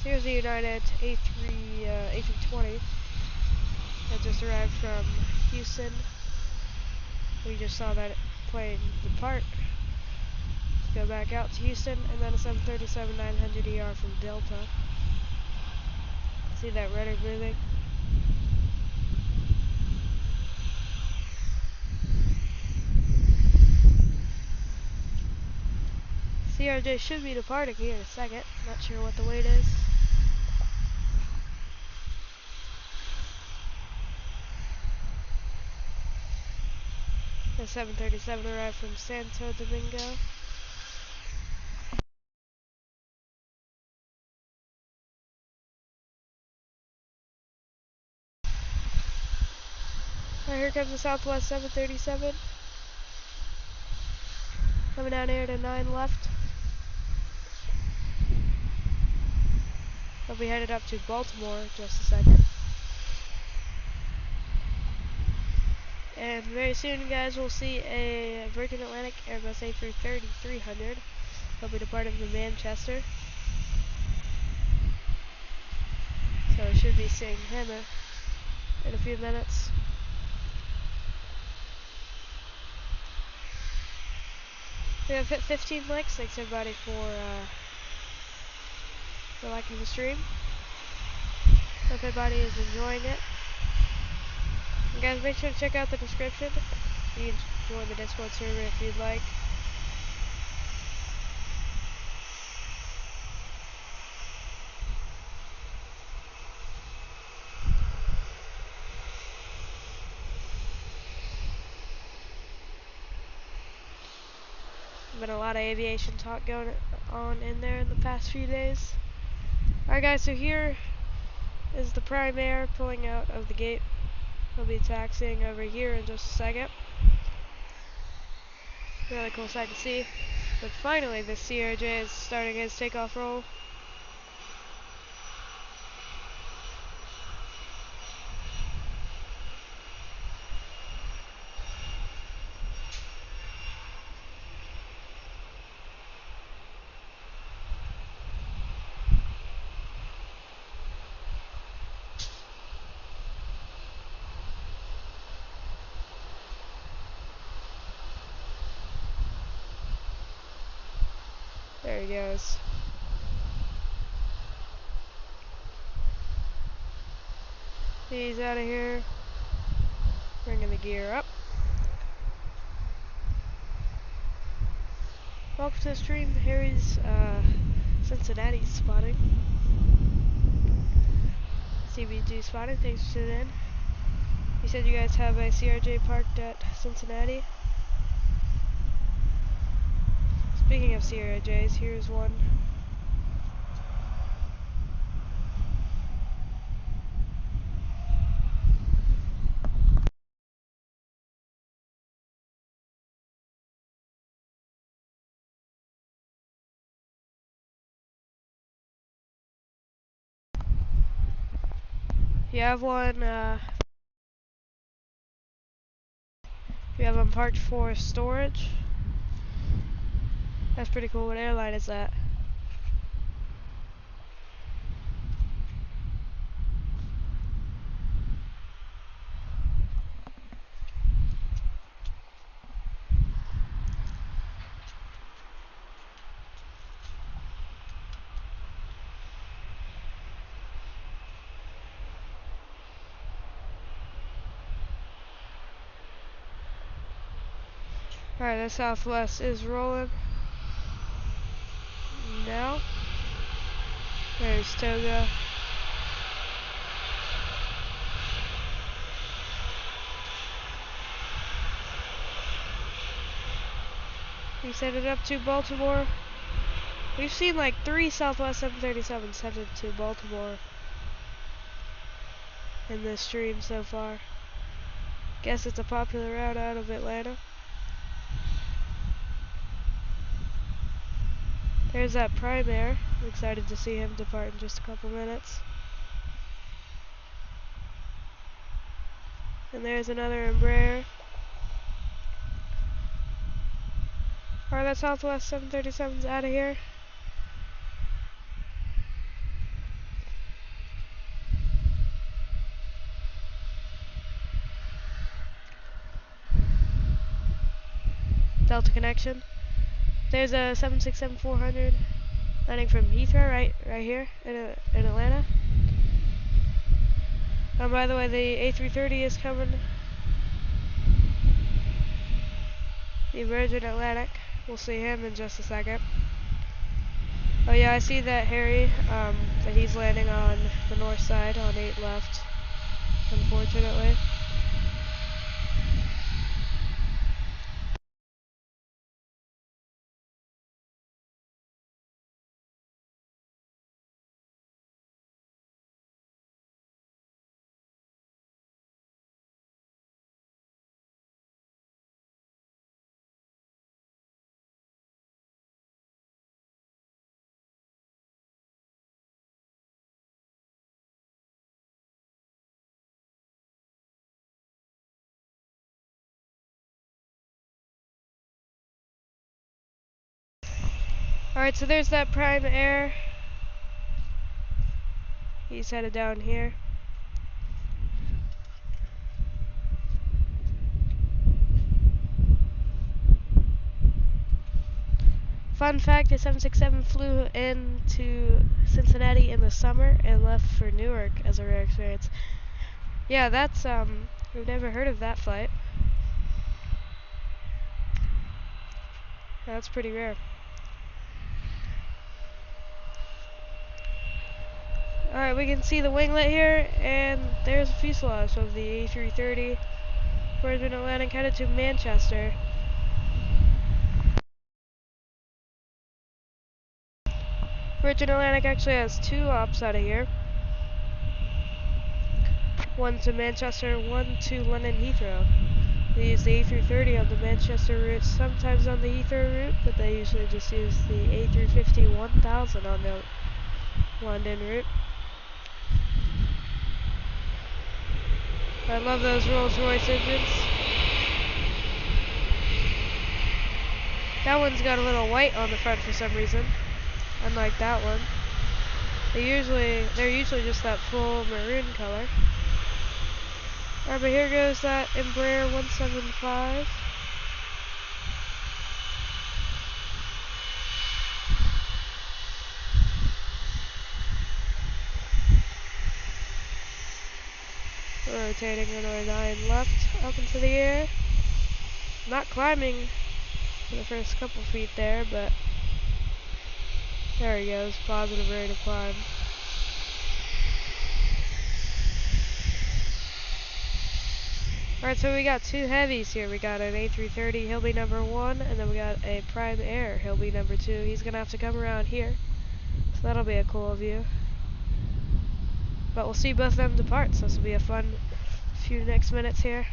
so here's the United A320 that just arrived from Houston. We just saw that plane depart, go back out to Houston, and then a 737-900ER from Delta. See that rudder moving? CRJ should be departing here in a second. Not sure what the weight is. The 737 arrived from Santo Domingo. Alright, here comes the Southwest 737. Coming down here to 9 left. They'll be headed up to Baltimore in just a second. And very soon, guys, we'll see a Virgin Atlantic Airbus A330-300. They'll be departing from Manchester. So we should be seeing him in a few minutes. We have hit 15 likes. Thanks everybody for liking the stream. Hope everybody is enjoying it. And guys, make sure to check out the description. You can join the Discord server if you'd like. Been a lot of aviation talk going on in there in the past few days. Alright guys, so here is the Prime Air pulling out of the gate. He'll be taxiing over here in just a second. Really cool sight to see. But finally, the CRJ is starting his takeoff roll. There he goes. He's out of here. Bringing the gear up. Welcome to the stream. Harry's Cincinnati spotting. CBG spotting. Thanks for tuning in. You said you guys have a CRJ parked at Cincinnati. Speaking of CRJs, here's one. You have one, you have one parked for storage. That's pretty cool. What airline is that? Alright, the Southwest is rolling. Now, there's Toga. He's headed up to Baltimore. We've seen like 3 Southwest 737s headed to Baltimore in this stream so far. Guess it's a popular route out of Atlanta. There's that Prime Air. I'm excited to see him depart in just a couple minutes. And there's another Embraer. Alright, that Southwest 737's out of here. Delta connection. There's a 767-400 landing from Heathrow right here in Atlanta. By the way, the A330 is coming. The Virgin Atlantic. We'll see him in just a second. Oh yeah, I see that Harry, that he's landing on the north side on 8 left, unfortunately. Alright, so there's that prime air. He's headed down here. Fun fact, the 767 flew into Cincinnati in the summer and left for Newark as a rare experience. Yeah, that's, we've never heard of that flight. That's pretty rare. Alright, we can see the winglet here, and there's a fuselage of the A330 Virgin Atlantic headed to Manchester. Virgin Atlantic actually has two ops out of here. One to Manchester, one to London Heathrow. They use the A330 on the Manchester route, sometimes on the Heathrow route, but they usually just use the A350-1000 on the London route. I love those Rolls-Royce engines. That one's got a little white on the front for some reason, unlike that one. They're usually just that full maroon color. Alright, but here goes that Embraer 175. Rotating runway 9 left, up into the air. Not climbing for the first couple feet there, but there he goes, positive rate of climb. Alright, so we got two heavies here. We got an A330, he'll be number 1, and then we got a Prime Air, he'll be number 2. He's gonna have to come around here, so that'll be a cool view. But we'll see both of them depart, so this will be a fun few next minutes here.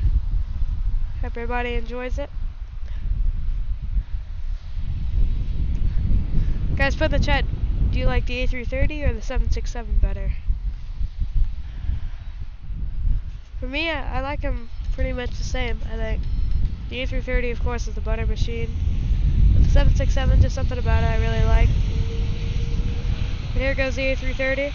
Hope everybody enjoys it. Guys, put in the chat, do you like the A330 or the 767 better? For me, I like them pretty much the same, I think. The A330, of course, is the butter machine. But the 767, just something about it I really like. And here goes the A330.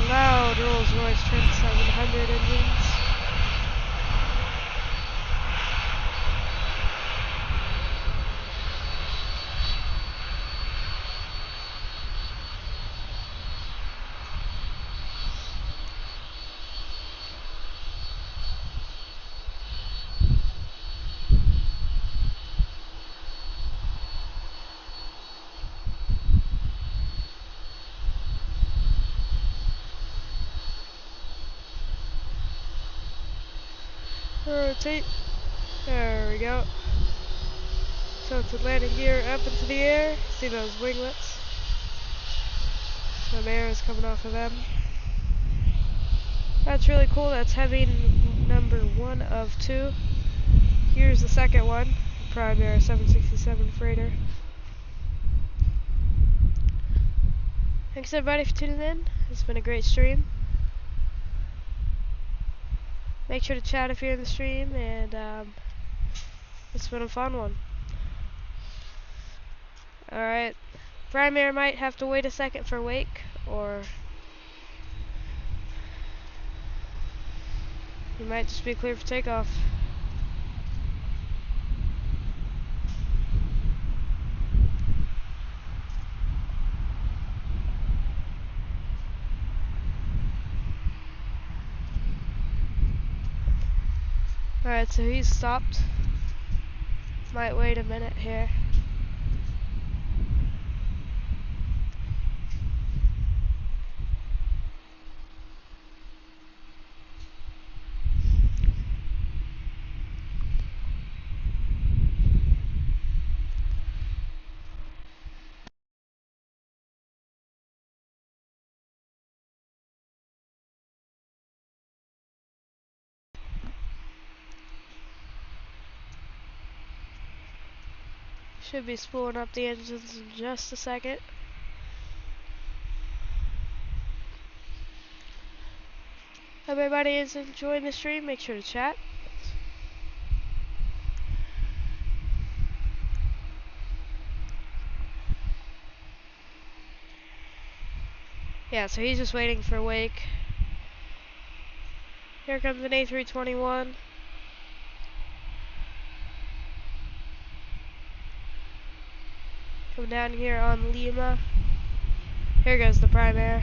Loud Rolls-Royce Trent 700 engines. Rotate. There we go. So it's a landing gear up into the air. See those winglets? Some air is coming off of them. That's really cool. That's heavy number 1 of 2. Here's the second one. Prime Air 767 freighter. Thanks everybody for tuning in. It's been a great stream. Make sure to chat if you're in the stream, and it's been a fun one. Alright, Prime Air might have to wait a second for wake, or you might just be clear for takeoff. Alright, so he's stopped. Might wait a minute here. Should be spooling up the engines in just a second. Hope everybody is enjoying the stream. Make sure to chat. Yeah, so he's just waiting for wake. Here comes an A321. Come down here on Lima. Here goes the prime air.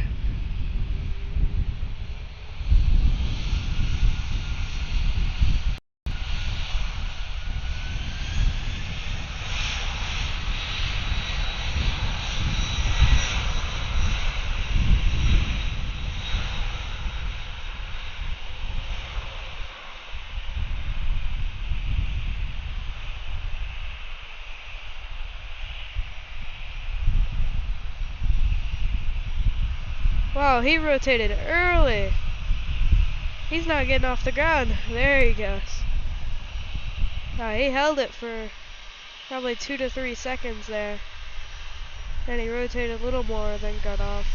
Wow, he rotated early. He's not getting off the ground. There he goes. He held it for probably 2 to 3 seconds there. And he rotated a little more, then got off.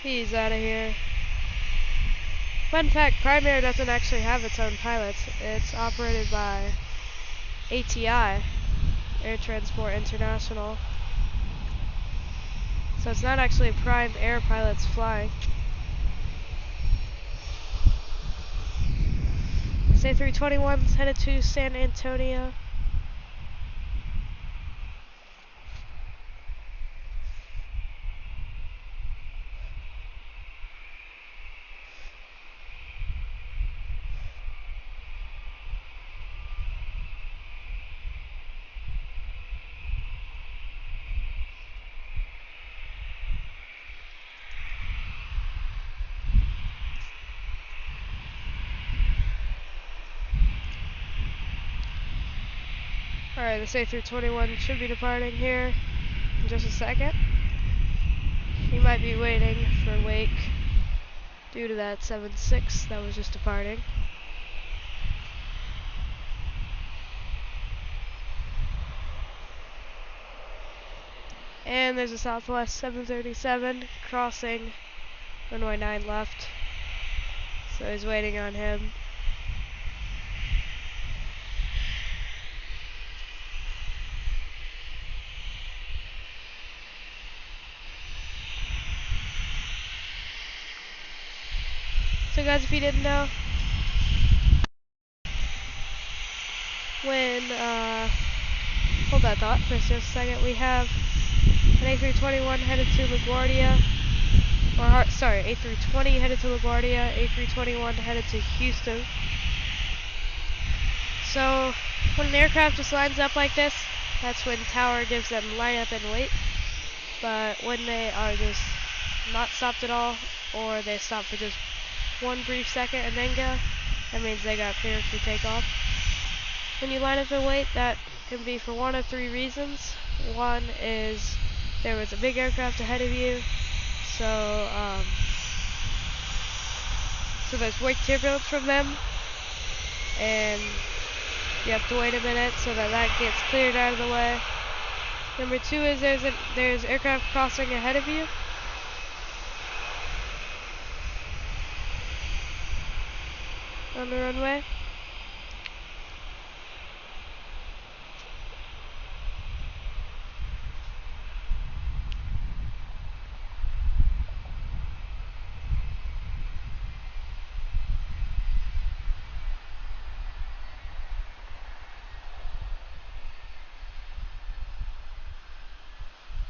He's out of here. Fun fact, Prime Air doesn't actually have its own pilots. It's operated by ATI, Air Transport International. So it's not actually Prime Air pilots flying. This A321's headed to San Antonio. Alright, this A321 should be departing here in just a second. He might be waiting for wake due to that 7.6 that was just departing. And there's a Southwest 737 crossing runway 9 left. So he's waiting on him. So guys, if you didn't know, when, hold that thought for just a second, we have an A321 headed to LaGuardia, sorry, A320 headed to LaGuardia, A321 headed to Houston. So, when an aircraft just lines up like this, that's when Tower gives them line up and wait. But when they are just not stopped at all, or they stop for just one brief second and then go, that means they got cleared for takeoff. When you line up and wait, that can be for one of 3 reasons. One is there was a big aircraft ahead of you, so there's wake turbulence from them, and you have to wait a minute so that gets cleared out of the way. Number 2 is there's aircraft crossing ahead of you. On the runway.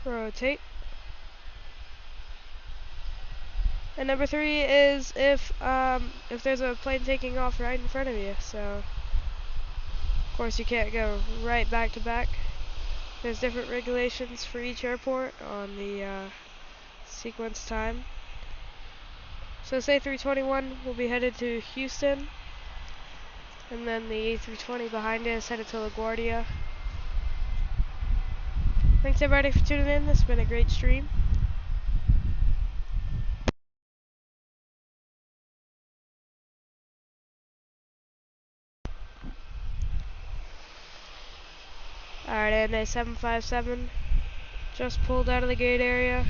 Rotate. And number 3 is if there's a plane taking off right in front of you. So of course you can't go right back to back. There's different regulations for each airport on the sequence time. So this A321 will be headed to Houston, and then the A320 behind it is headed to LaGuardia. Thanks everybody for tuning in. This has been a great stream. Alright, and a 757 Just pulled out of the gate area.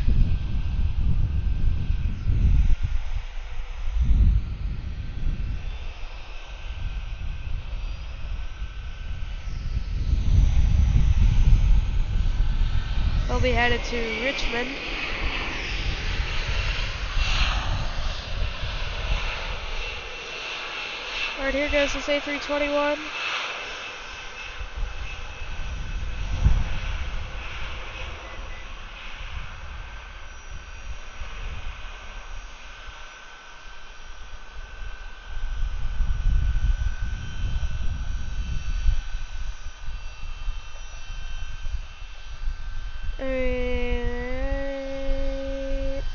We'll be headed to Richmond. Alright, here goes this A321.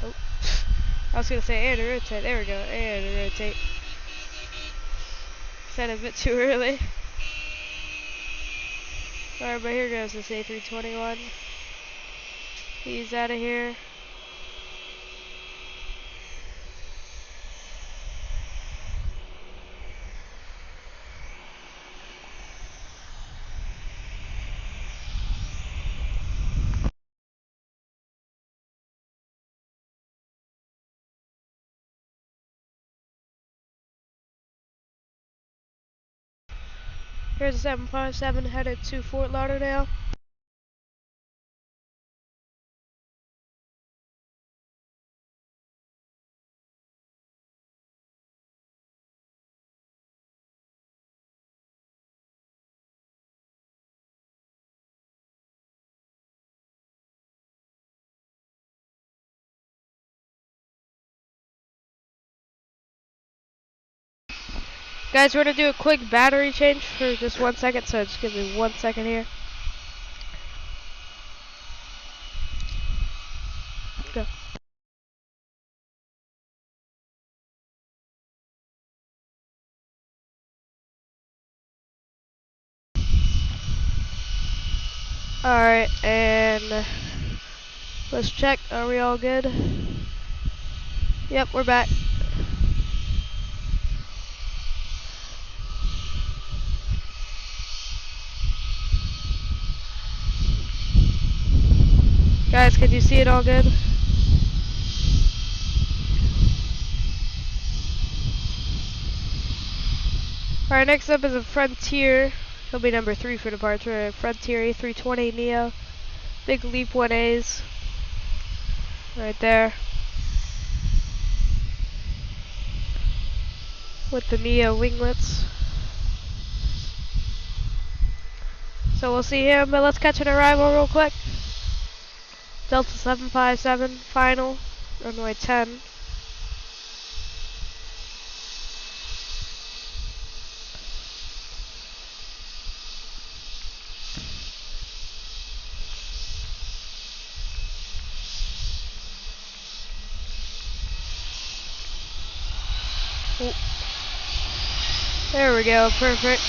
Oh, I was gonna say and rotate. There we go. And rotate. Said it a bit too early. Alright, but here goes this A321. He's out of here. Here's a 757 headed to Fort Lauderdale. Guys, we're gonna do a quick battery change for just 1 second, so just give me 1 second here. Go. Alright, and let's check. Are we all good? Yep, we're back. Guys, can you see it all good? Alright, next up is a Frontier. He'll be number 3 for departure. Frontier A320 Neo. Big Leap 1As. Right there. With the Neo winglets. So we'll see him, but let's catch an arrival real quick. Delta 757, final, runway 10. Ooh. There we go, perfect.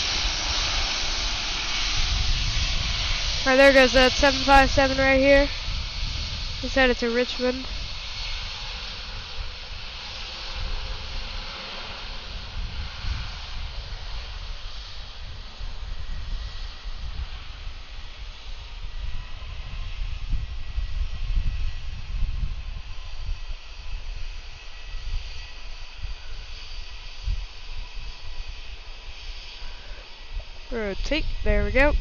Alright, there goes that 757 right here. He's headed to Richmond. Rotate, there we go.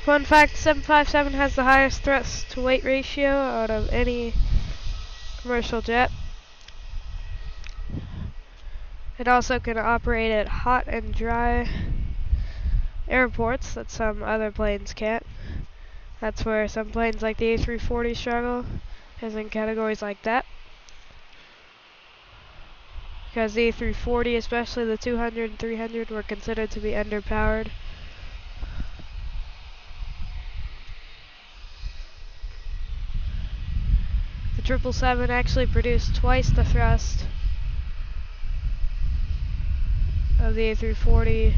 Fun fact, 757 has the highest thrust to weight ratio out of any commercial jet. It also can operate at hot and dry airports that some other planes can't. That's where some planes like the A340 struggle, is in categories like that. Because the A340, especially the 200 and 300, were considered to be underpowered. The 777 actually produced twice the thrust of the A340,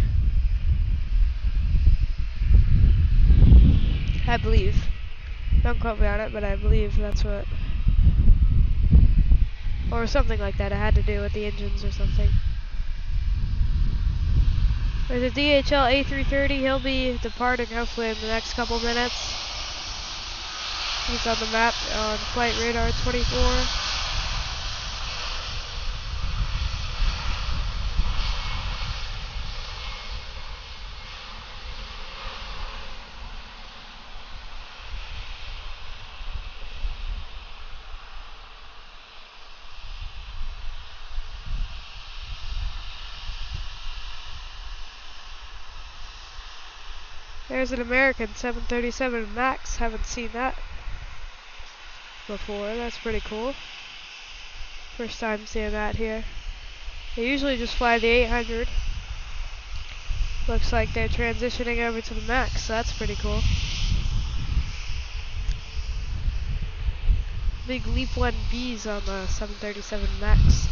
I believe. Don't quote me on it, but I believe that's what, or something like that. It had to do with the engines or something. There's a DHL A330. He'll be departing hopefully in the next couple minutes. He's on the map on flight radar 24. There's an American 737 MAX. Haven't seen that before. That's pretty cool. First time seeing that here. They usually just fly the 800. Looks like they're transitioning over to the MAX, so that's pretty cool. Big Leap 1Bs on the 737 MAX.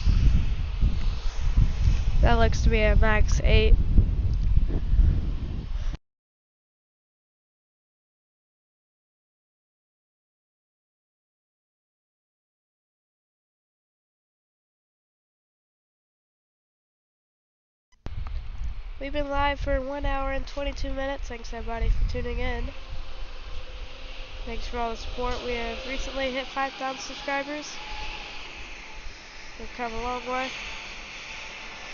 That looks to be a MAX 8. We've been live for 1 hour and 22 minutes. Thanks everybody for tuning in. Thanks for all the support. We have recently hit 5,000 subscribers. We've come a long way.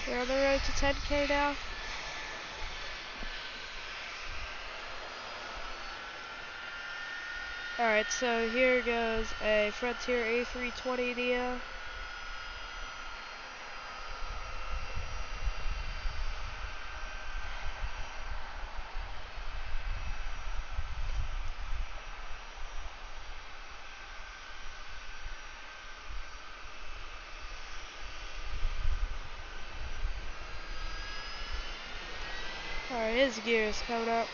We're on the road to 10K now. Alright, so here goes a Frontier A320neo. Alright, his gear is coming up.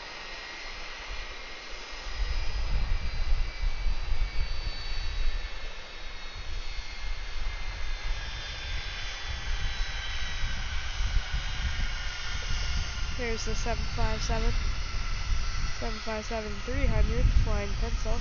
Here's the 757. 757-300 flying pencil.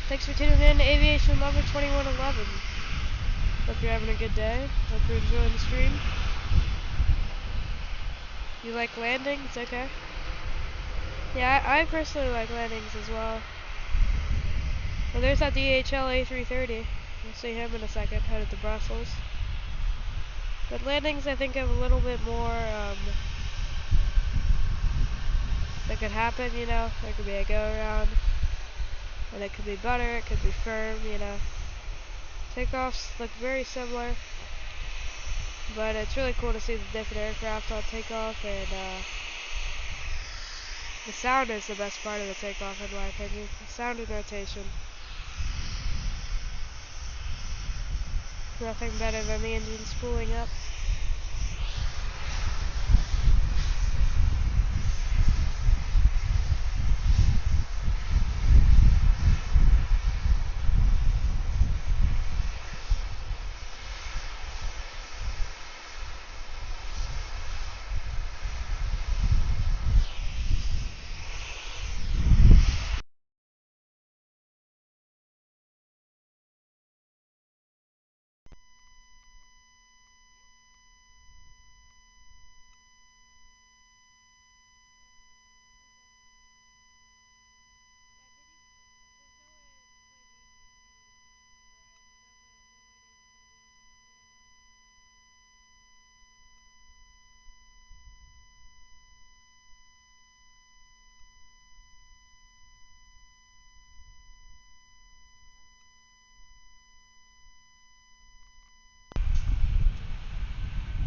Thanks for tuning in to Aviation Lover 2111. Hope you're having a good day. Hope you're enjoying the stream. You like landings? Okay. Yeah, I personally like landings as well. Well, there's that DHL A330. We'll see him in a second, headed to Brussels. But landings, I think, have a little bit more that could happen, you know. There could be a go-around. And it could be butter, it could be firm, you know. Takeoffs look very similar. But it's really cool to see the different aircraft on takeoff, and the sound is the best part of the takeoff in my opinion. The sound and rotation. Nothing better than the engine spooling up.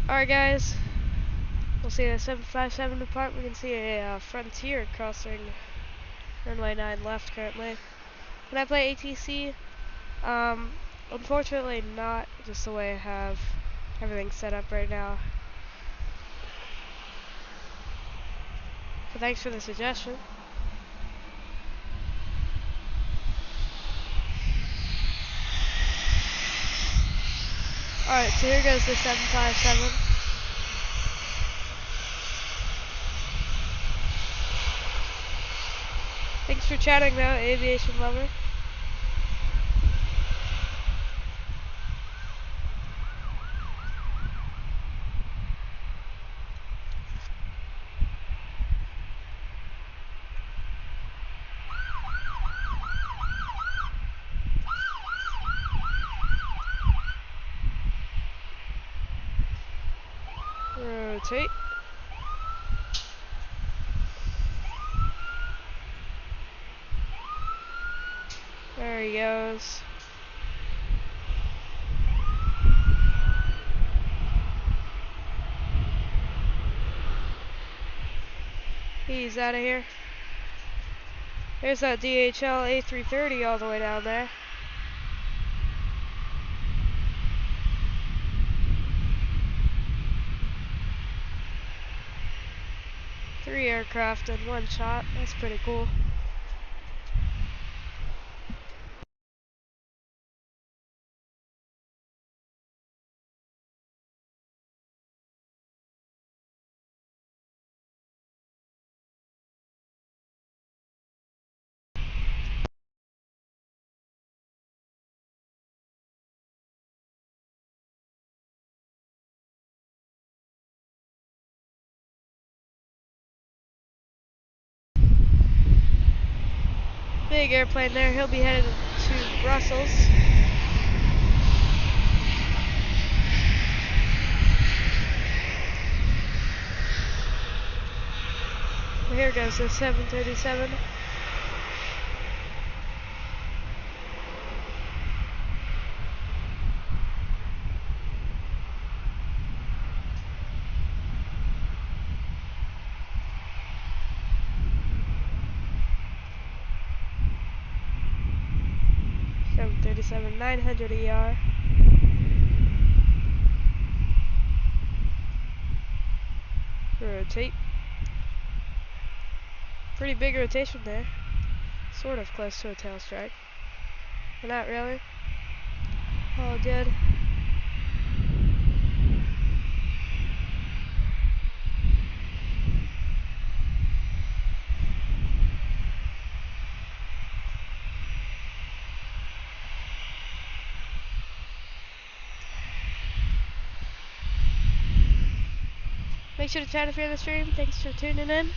Alright guys, we'll see the 757 depart. We can see a Frontier crossing runway 9 left currently. Can I play ATC? Unfortunately not, just the way I have everything set up right now. So thanks for the suggestion. Alright, so here goes the 757. Thanks for chatting though, aviation lover. Rotate. There he goes. He's out of here. There's that DHL A330 all the way down there. Three aircraft in one shot. That's pretty cool. Big airplane there. He'll be headed to Brussels. Well, here goes the 737. Seven 900 ER. Rotate. Pretty big rotation there. Sort of close to a tail strike. But not really. All good. Make sure to chat if you're in the stream. Thanks for tuning in.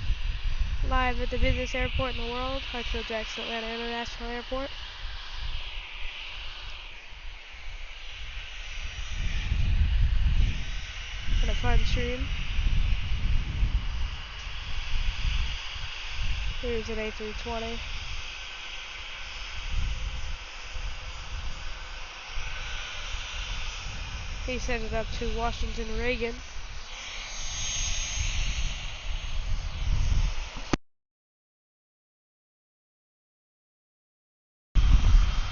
Live at the busiest airport in the world, Hartsfield-Jackson Atlanta International Airport. And a fun stream. Here's an A320. He's headed up to Washington Reagan.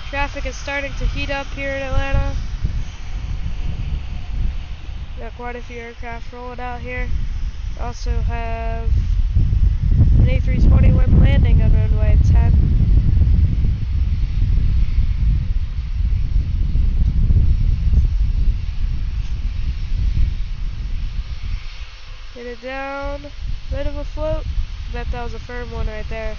Traffic is starting to heat up here in Atlanta. Got quite a few aircraft rolling out here. Also have an A321 landing on runway 10. Get it down, bit of a float. Bet that was a firm one right there.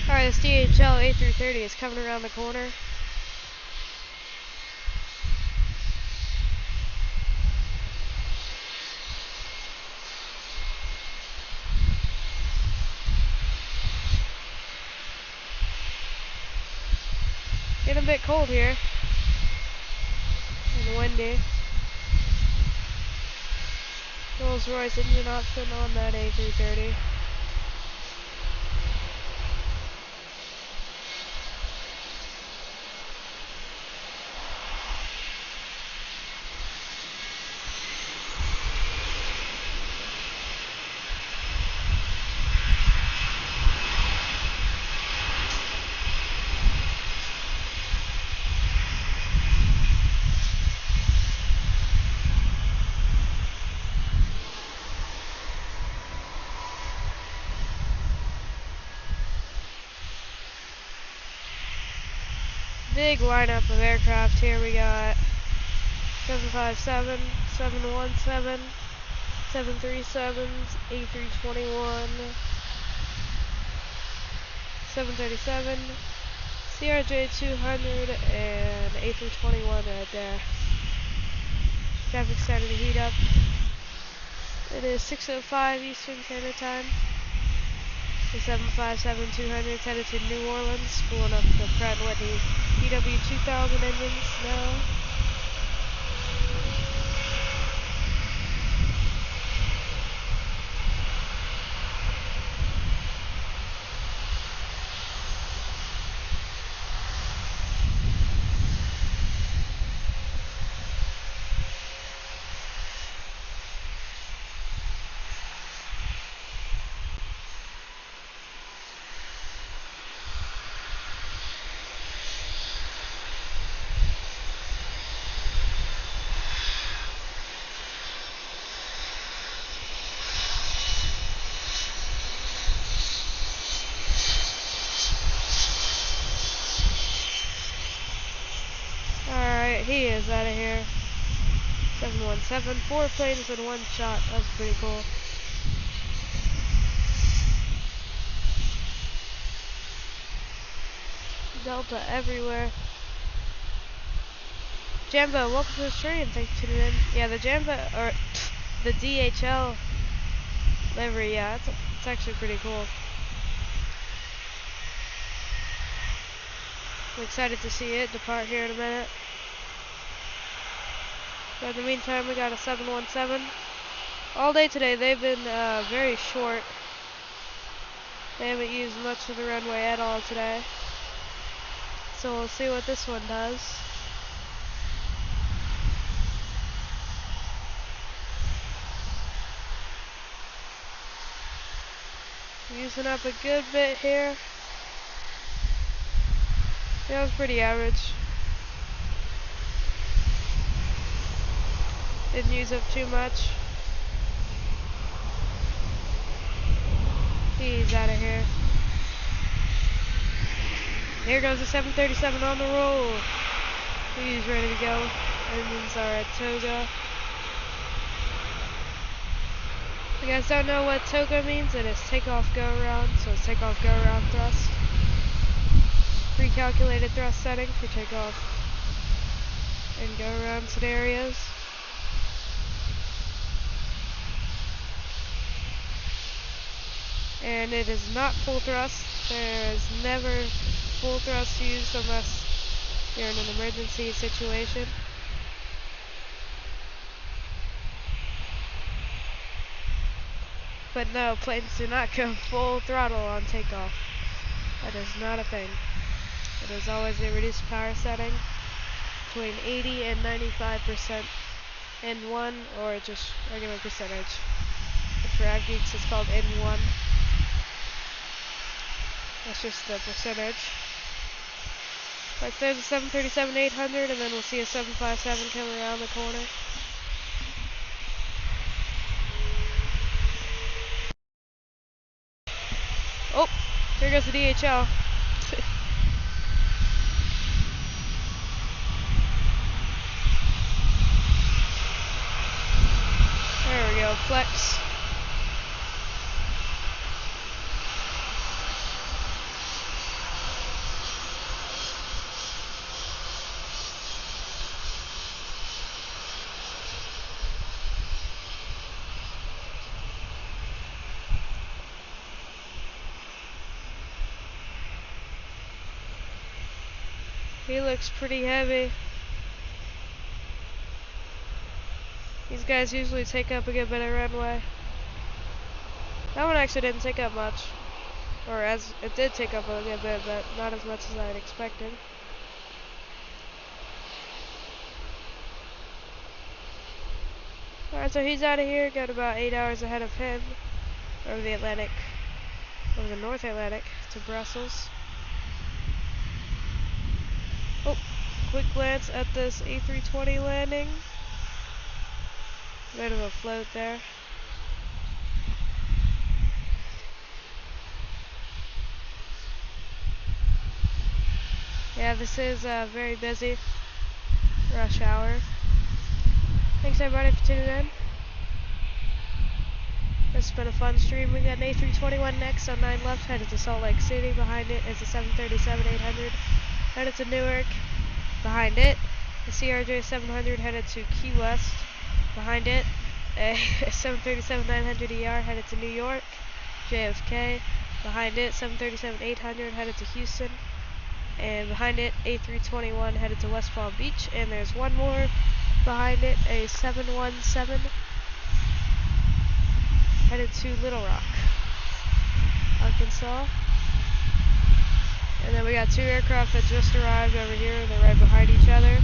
Alright, this DHL A330 is coming around the corner. getting a bit cold here. And windy. Rolls-Royce engine option on that A330. Big lineup of aircraft here. We got 757, 717, 737s, A321, 737, CRJ 200, and A321 right there. Traffic starting to heat up. It is 6:05 Eastern Standard Time. The 757-200 headed to New Orleans, spooling up the Pratt & Whitney PW2000 engines now. Alright, he is out of here. 717, 4 planes in one shot. That was pretty cool. Delta everywhere. Jamba, welcome to the stream. Thanks for tuning in. Yeah, the Jamba, or the DHL livery, yeah, it's actually pretty cool. I'm excited to see it depart here in a minute. But in the meantime, we got a 717. All day today, they've been very short. They haven't used much of the runway at all today. So we'll see what this one does. Using up a good bit here. That was pretty average. Didn't use up too much. He's out of here. Here goes the 737 on the roll. He's ready to go. Engines are at toga. If you guys don't know what toga means, it is takeoff go around. So it's takeoff go around thrust. Pre-calculated thrust setting for takeoff and go around scenarios. And it is not full thrust. There is never full thrust used unless you're in an emergency situation. But no, planes do not go full throttle on takeoff. That is not a thing. It is always a reduced power setting between 80 and 95% N1 or just regular percentage. For AvGeeks it's called N1. That's just the percentage. But there's a 737-800 and then we'll see a 757 come around the corner. Oh, here goes the DHL. There we go, flex. He looks pretty heavy. These guys usually take up a good bit of runway. That one actually didn't take up much. Or as it did take up a good bit, but not as much as I had expected. Alright, so he's out of here, got about 8 hours ahead of him. Over the Atlantic, over the North Atlantic to Brussels. Oh, quick glance at this A320 landing. Bit of a float there. Yeah, this is very busy. Rush hour. Thanks everybody for tuning in. This has been a fun stream. We got an A321 next on 9 left, headed to Salt Lake City. Behind it is a 737-800, headed to Newark. Behind it, the CRJ 700 headed to Key West. Behind it, a 737-900ER headed to New York, JFK. Behind it, 737-800 headed to Houston. And behind it, A321 headed to West Palm Beach. And there's one more behind it, a 717 headed to Little Rock, Arkansas. And then we got two aircraft that just arrived over here. They're right behind each other.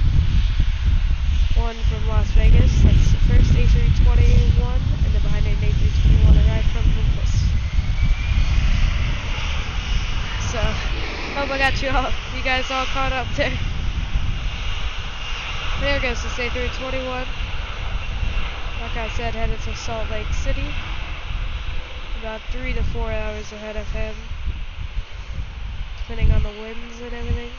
One from Las Vegas, that's the first A321, and then behind it, an A321 arrived from Memphis. So, hope I got you guys all caught up there. There goes this A321. Like I said, headed to Salt Lake City. About 3 to 4 hours ahead of him, depending on the winds and everything.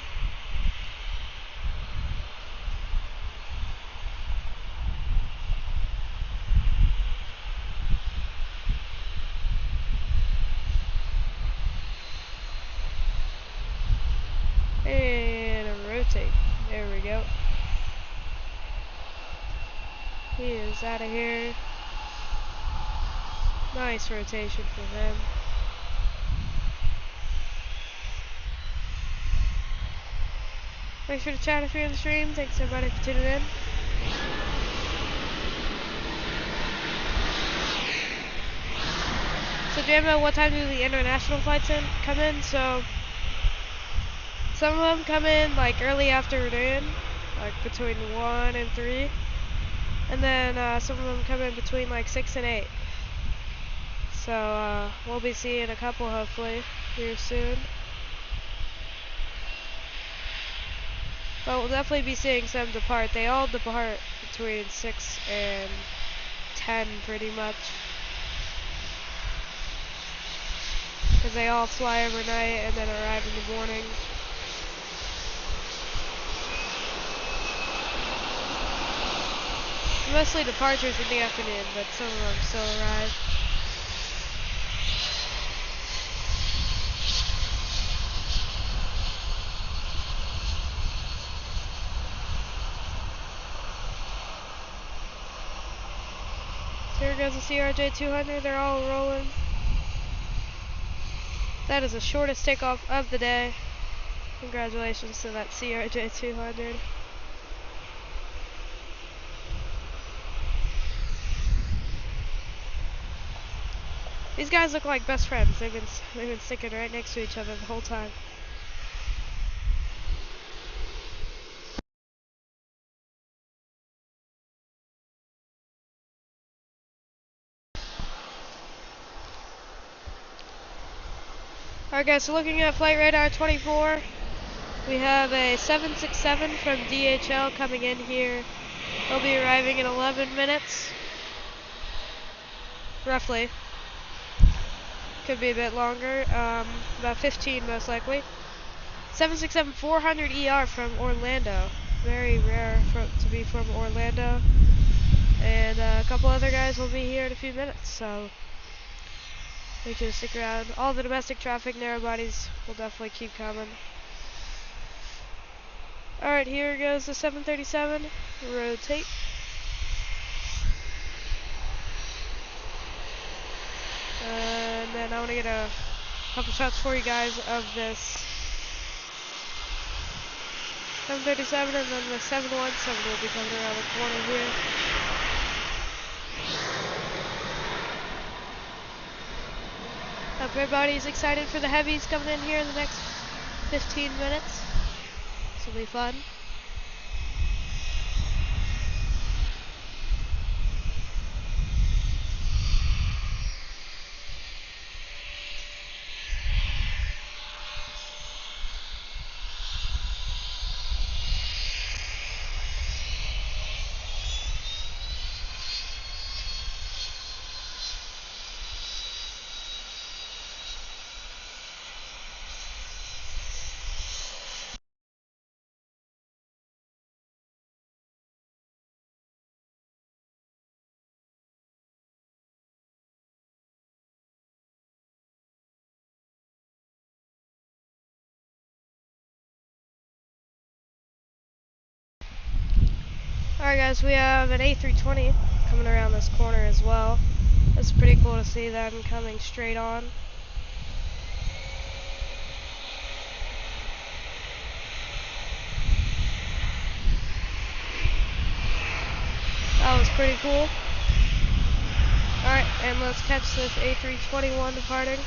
And a rotate. There we go. He is out of here. Nice rotation for him. Thanks for the chat if you're in the stream. Thanks everybody for tuning in. So Jambo, what time do the international flights come in? So some of them come in like early afternoon, like between 1 and 3. And then some of them come in between like 6 and 8. So we'll be seeing a couple hopefully here soon. But we'll definitely be seeing some depart. They all depart between 6 and 10 pretty much. Because they all fly overnight and then arrive in the morning. Mostly departures in the afternoon, but some of them still arrive. Here goes the CRJ 200, they're all rolling. That is the shortest takeoff of the day. Congratulations to that CRJ 200. These guys look like best friends. They've been sticking right next to each other the whole time. Alright guys, so looking at flight radar 24, we have a 767 from DHL coming in here. They'll be arriving in 11 minutes, roughly. Could be a bit longer, about 15 most likely. 767-400ER from Orlando. Very rare to be from Orlando. And a couple other guys will be here in a few minutes, so make sure to stick around. All the domestic traffic narrow bodies will definitely keep coming. Alright, here goes the 737. Rotate. And then I want to get a couple shots for you guys of this 737 and then the 717 will be coming around the corner here. Hope everybody's excited for the heavies coming in here in the next 15 minutes. This will be fun. Alright guys, we have an A320 coming around this corner as well. It's pretty cool to see them coming straight on. That was pretty cool. Alright, and let's catch this A321 departing.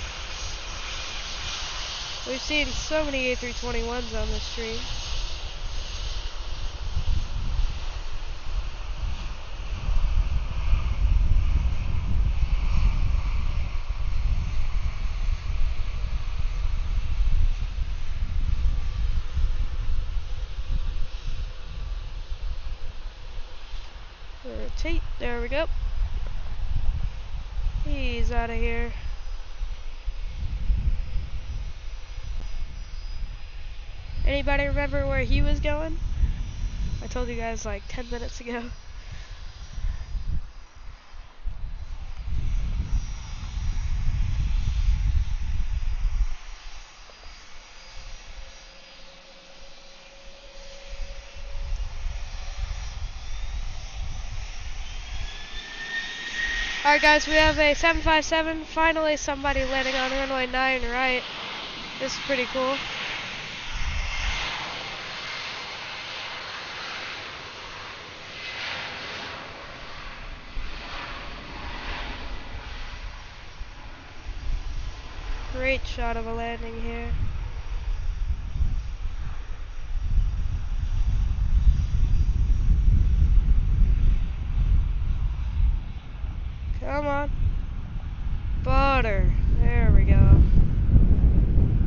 We've seen so many A321s on this stream. Rotate, there we go. He's out of here. Anybody remember where he was going? I told you guys like 10 minutes ago. Alright guys, we have a 757, finally somebody landing on runway 9 right. This is pretty cool. Great shot of a landing here. Come on. Butter. There we go.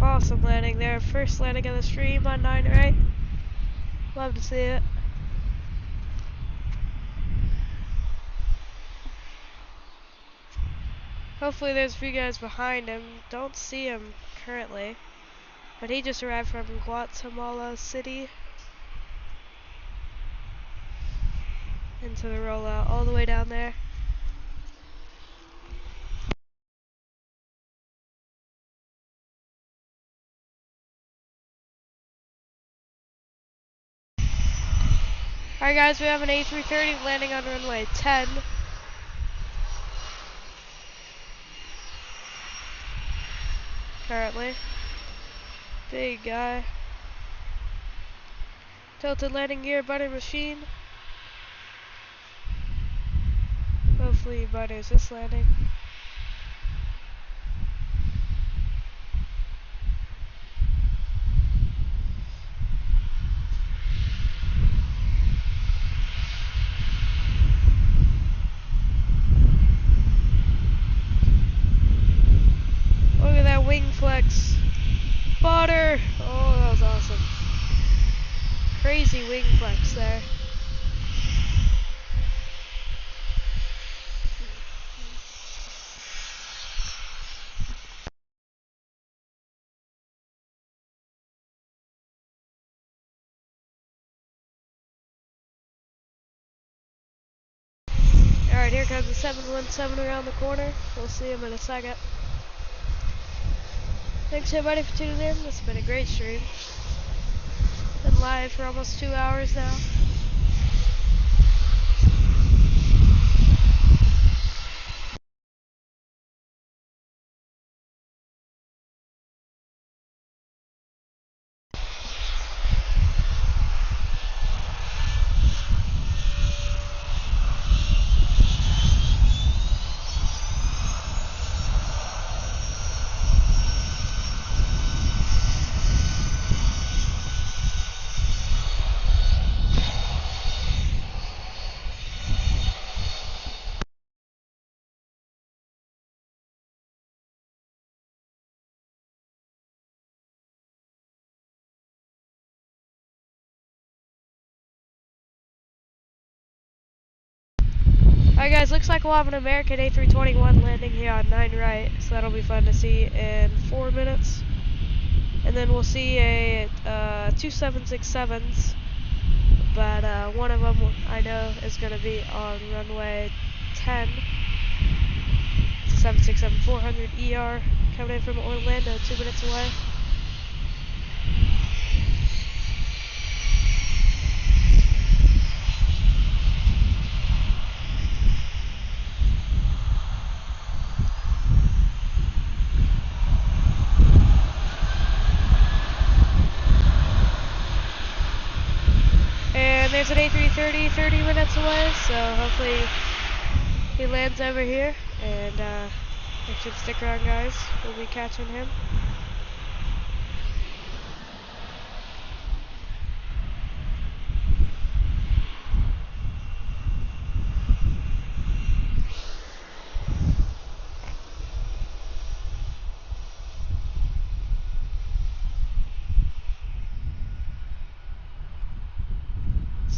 Awesome landing there. First landing of the stream on 9 right. Love to see it. Hopefully there's a few guys behind him. Don't see him currently. But he just arrived from Guatemala City. Into the rollout all the way down there. Alright guys, we have an A330 landing on runway 10. Currently. Big guy. Tilted landing gear, butter machine. Hopefully he butters this landing. Look at that wing flex. Butter! Oh, that was awesome. Crazy wing flex there. Alright, here comes the 717 around the corner. We'll see him in a second. Thanks everybody for tuning in. This has been a great stream. Been live for almost 2 hours now. Alright guys, looks like we'll have an American A321 landing here on 9 right, so that'll be fun to see in 4 minutes. And then we'll see a 2 767s, but one of them I know is going to be on runway 10. It's a 767-400 ER coming in from Orlando, 2 minutes away. And there's an A330 30 minutes away, so hopefully he lands over here, and you should stick around guys, we'll be catching him.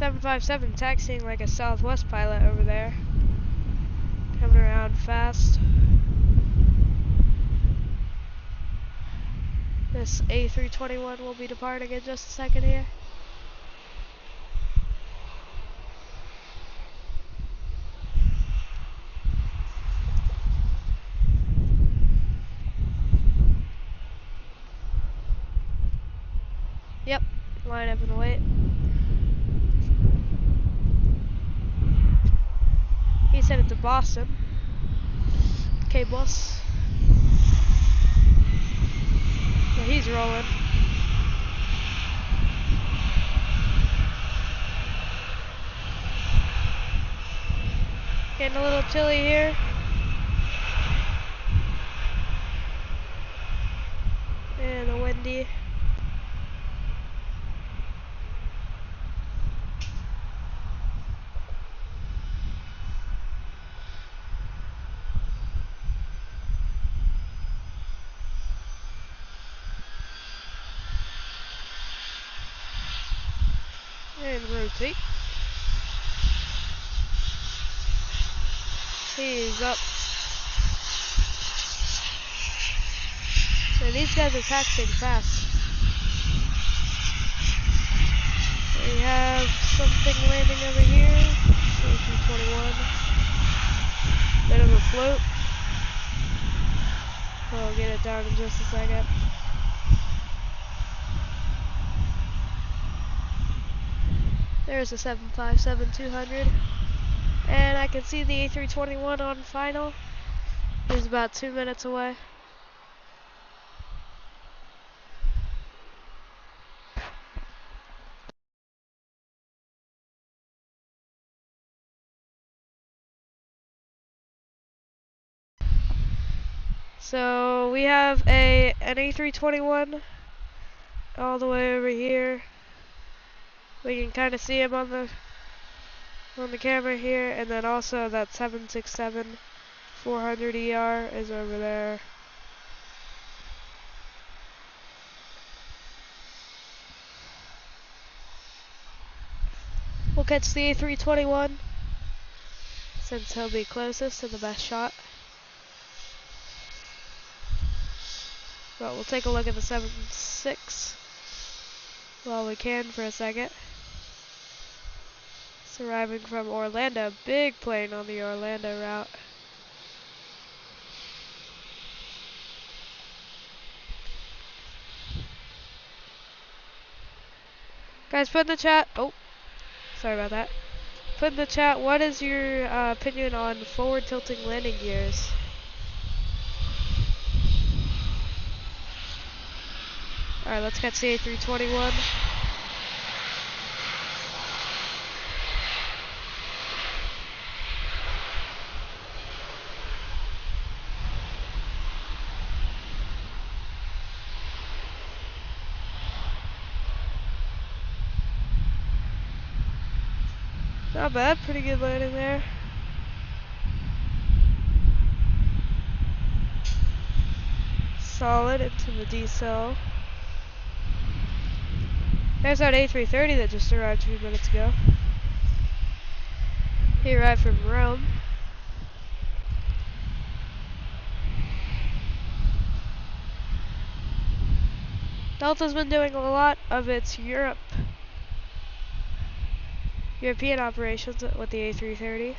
.757 taxiing like a Southwest pilot over there. Coming around fast. This A321 will be departing in just a second here. Yep, line up and wait. He's headed to Boston. K-Bus. Yeah, he's rolling. Getting a little chilly here. And a windy. And rotate. He's up. So these guys are taxiing fast. We have something landing over here. A321. Bit of a float. I'll get it down in just a second. There's a 757-200, and I can see the A321 on final. He's about 2 minutes away. So we have an A321 all the way over here. We can kind of see him on the camera here, and then also that 767-400 ER is over there. We'll catch the A321 since he'll be closest and the best shot. But we'll take a look at the 76 while we can for a second. It's arriving from Orlando. Big plane on the Orlando route. Guys, put in the chat. Oh, sorry about that. Put in the chat, what is your opinion on forward tilting landing gears? Alright, let's catch the A321. Not bad, pretty good landing there. Solid into the decel. There's that A330 that just arrived 2 minutes ago. He arrived from Rome. Delta's been doing a lot of its European operations with the A330.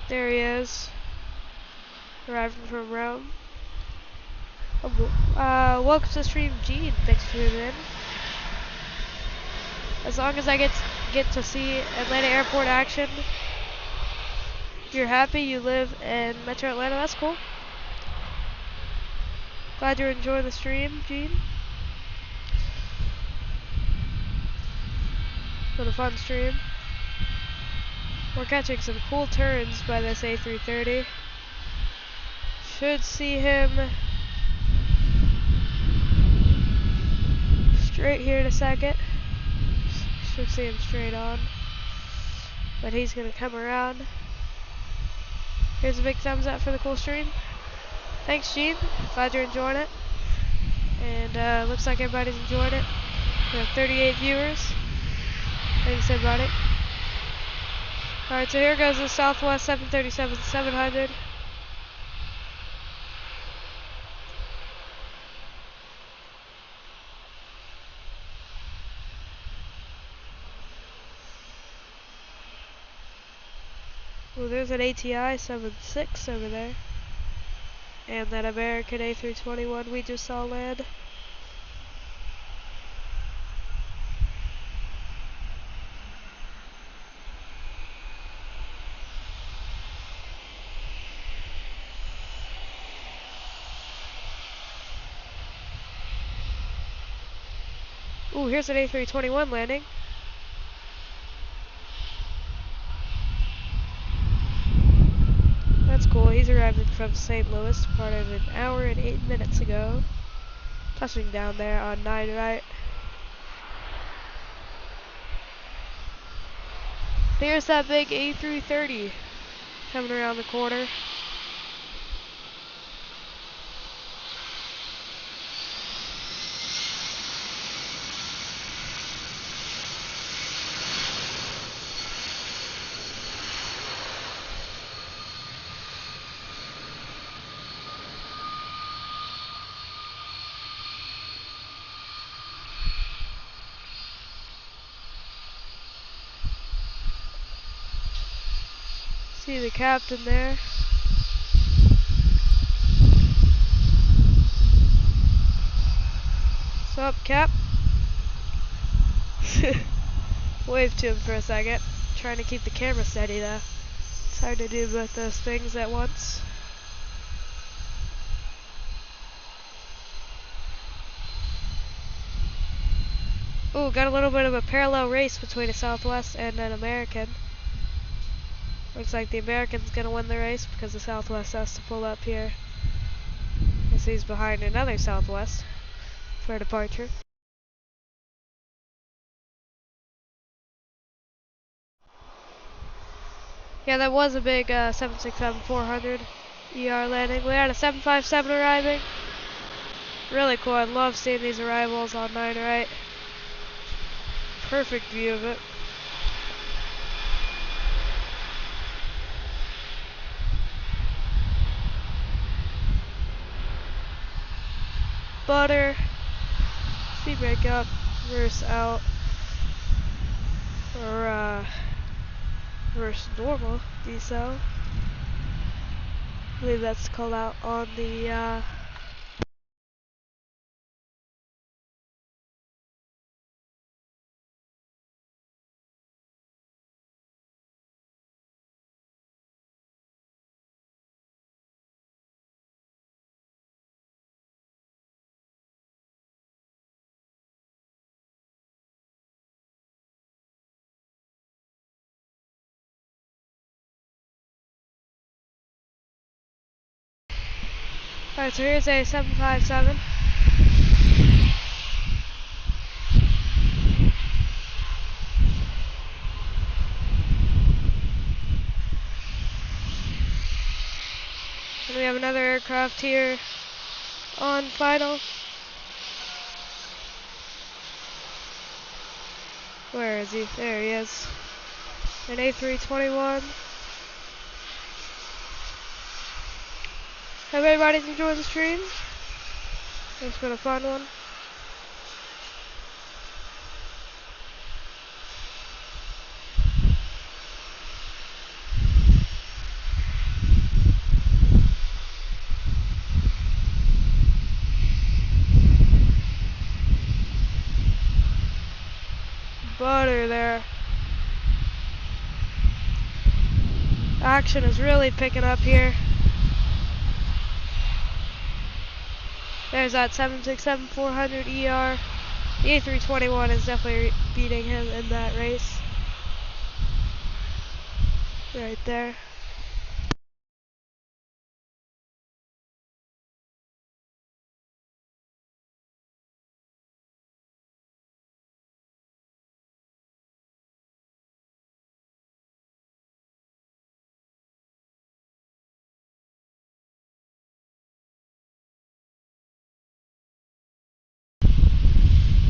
There he is, arriving from Rome. Welcome to the stream, Gene. Thanks for tuning in. As long as I get to see Atlanta Airport action, if you're happy you live in Metro Atlanta, that's cool. Glad you're enjoying the stream, Gene. What a fun stream. We're catching some cool turns by this A330. Should see him straight here in a second. Should see him straight on. But he's gonna come around. Here's a big thumbs up for the cool stream. Thanks, Gene. Glad you're enjoying it. And looks like everybody's enjoyed it. We have 38 viewers. Thanks, everybody. Alright, so here goes the Southwest 737-700. Well, there's an ATI 76 over there. And that American A321 we just saw land. Ooh, here's an A321 landing. That's cool. He's arriving from St. Louis, departed an hour and 8 minutes ago. Touching down there on 9 right. There's that big A330 coming around the corner. See the captain there. What's up, Cap? Wave to him for a second. Trying to keep the camera steady though. It's hard to do both those things at once. Ooh, got a little bit of a parallel race between a Southwest and an American. Looks like the American's gonna win the race because the Southwest has to pull up here. As he's behind another Southwest for departure. Yeah, that was a big 767-400 ER landing. We had a 757 arriving. Really cool. I love seeing these arrivals on 9 right. Perfect view of it. Butter, speed brake up, reverse out, or reverse normal decel. I believe that's called out on the Alright, so here's a 757. And we have another aircraft here on final. Where is he? There he is. An A321. Hope everybody's enjoying the stream. Just gonna find one. Butter there. Action is really picking up here. There's that 767-400ER. The A321 is definitely beating him in that race. Right there.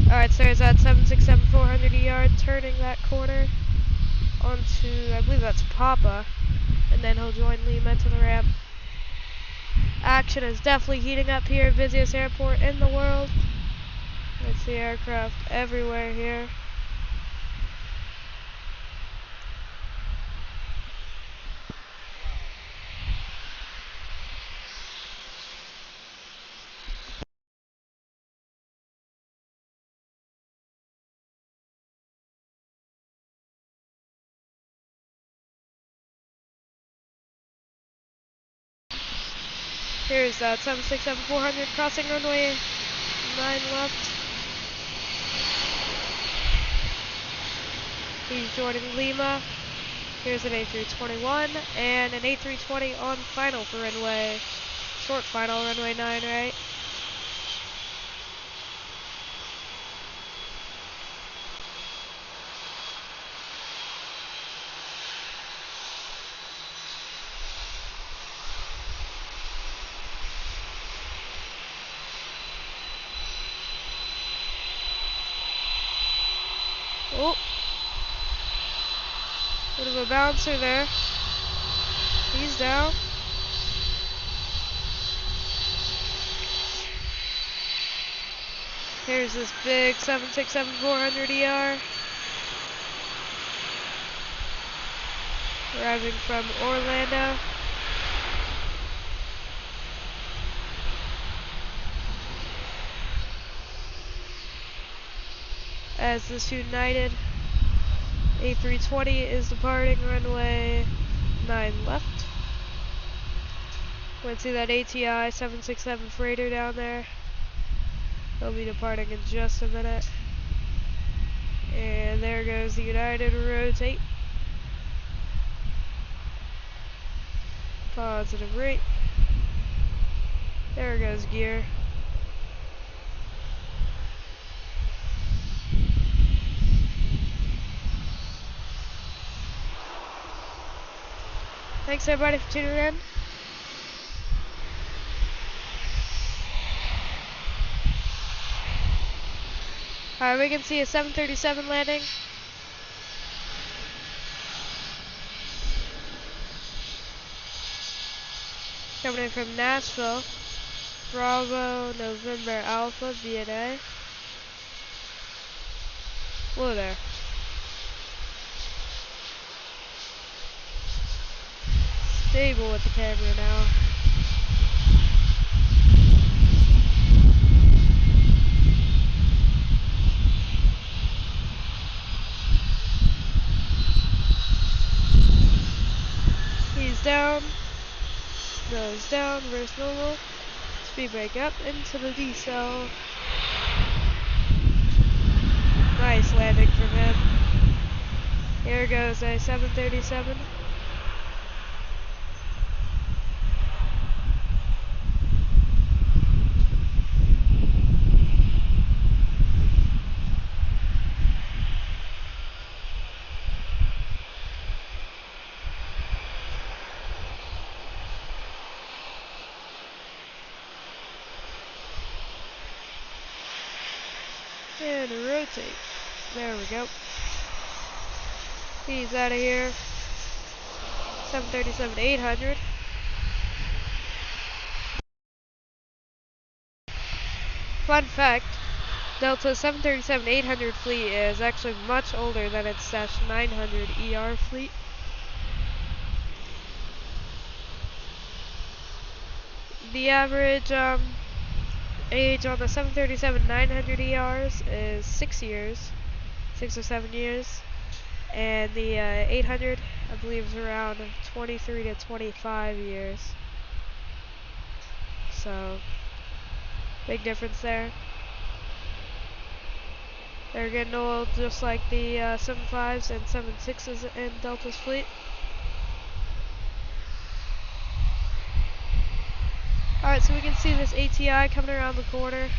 Alright, so there's that 767-400ER turning that corner onto, I believe that's Papa, and then he'll join Lima to the ramp. Action is definitely heating up here, busiest airport in the world. Let's see aircraft everywhere here. Here's that 767-400 crossing runway 9 left. He's joining Lima. Here's an A321 and an A320 on final for runway, short final, runway 9, right? Oh, bit of a bouncer there. He's down. Here's this big 767-400ER arriving from Orlando. As this United A320 is departing runway 9 left. We can see that ATI 767 freighter down there. They'll be departing in just a minute. And there goes the United rotate. Positive rate. There goes gear. Thanks everybody for tuning in. Alright, we can see a 737 landing. Coming in from Nashville. Bravo, November, Alpha, VNA. Whoa there. Stable with the camera now. He's down. Nose down, reverse normal. Speed brake up into the decel. Nice landing from him. Here goes a 737. And rotate. There we go. He's out of here. 737-800. Fun fact, Delta's 737-800 fleet is actually much older than its -900 ER fleet. The average age on the 737-900 ERs is 6 years, 6 or 7 years, and the 800, I believe, is around 23 to 25 years. So, big difference there. They're getting old just like the 75s and 76s in Delta's fleet. Alright, so we can see this ATI coming around the corner.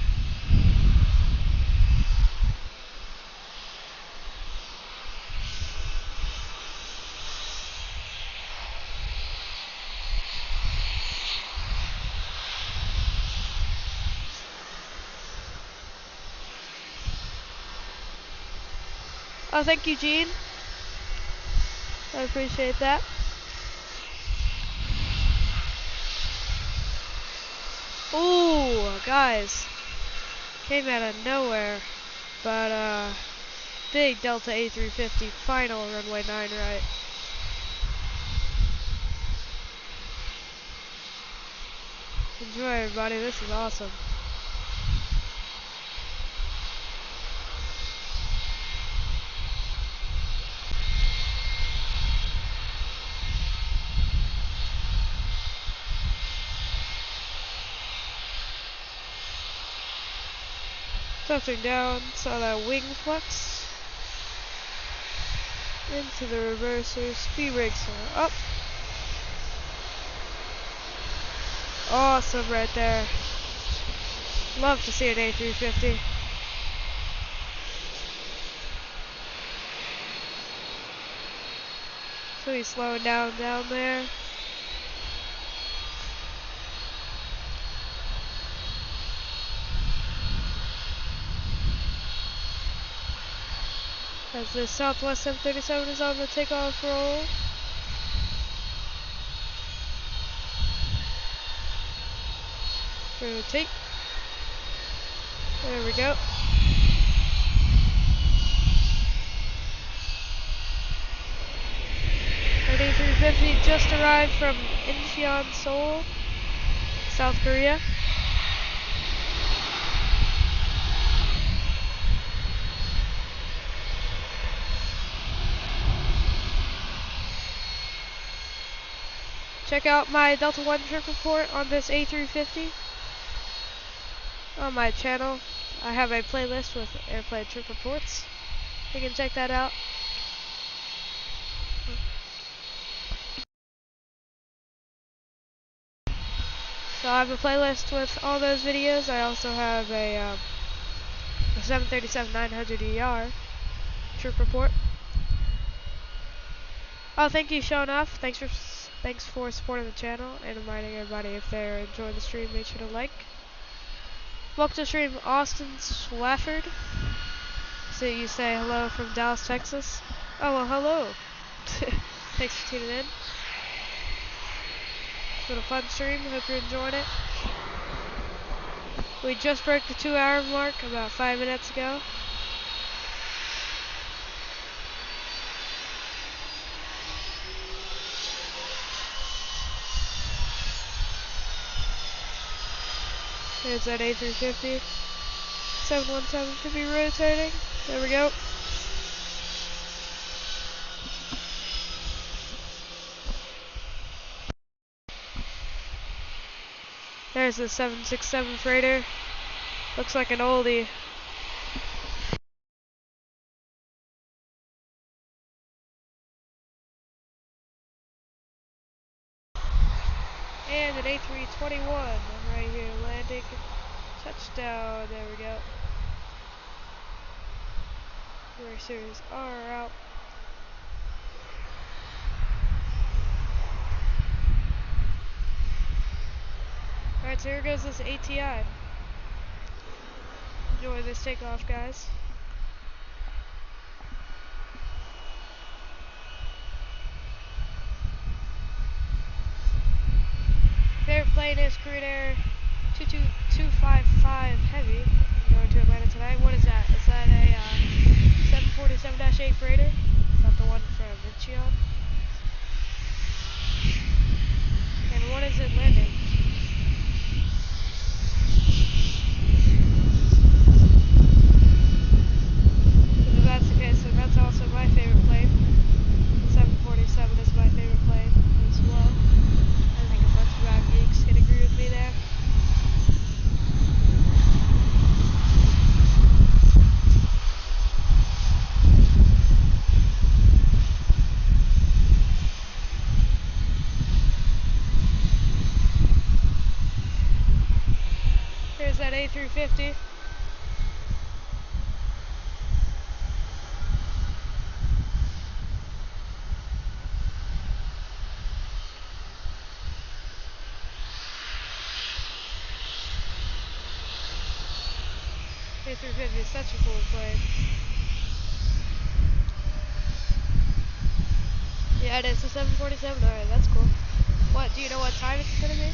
Oh, thank you, Gene. I appreciate that. Ooh, guys. Came out of nowhere. But, big Delta A350 final runway 9 right. Enjoy, everybody. This is awesome. Touching down, saw that wing flex. Into the reverser, speed brakes are up. Awesome right there. Love to see an A350. So he's slowing down there. As the Southwest 737 is on the takeoff roll. Rotate. There we go. Our A350 just arrived from Incheon, Seoul, South Korea. Check out my Delta 1 trip report on this A350 on my channel. I have a playlist with airplane trip reports. You can check that out. So I have a playlist with all those videos. I also have a 737-900ER trip report. Oh, thank you, Shonoff. Thanks for supporting the channel and reminding everybody if they're enjoying the stream, make sure to like. Welcome to the stream, Austin Swafford. So you say hello from Dallas, Texas. Oh, well, hello. Thanks for tuning in. It's been a fun stream. Hope you're enjoying it. We just broke the 2-hour mark about 5 minutes ago. There's that A350. 717 should be rotating. There we go. There's the 767 freighter. Looks like an oldie. And an A321 right here landing. Touchdown. There we go. Racers are out. Alright, so here goes this ATI. Enjoy this takeoff, guys. Favorite plane is Korean Air 22255 Heavy. A350. A350 is such a cool plane. Yeah, it is a 747. Alright, that's cool. What, do you know what time it's gonna be?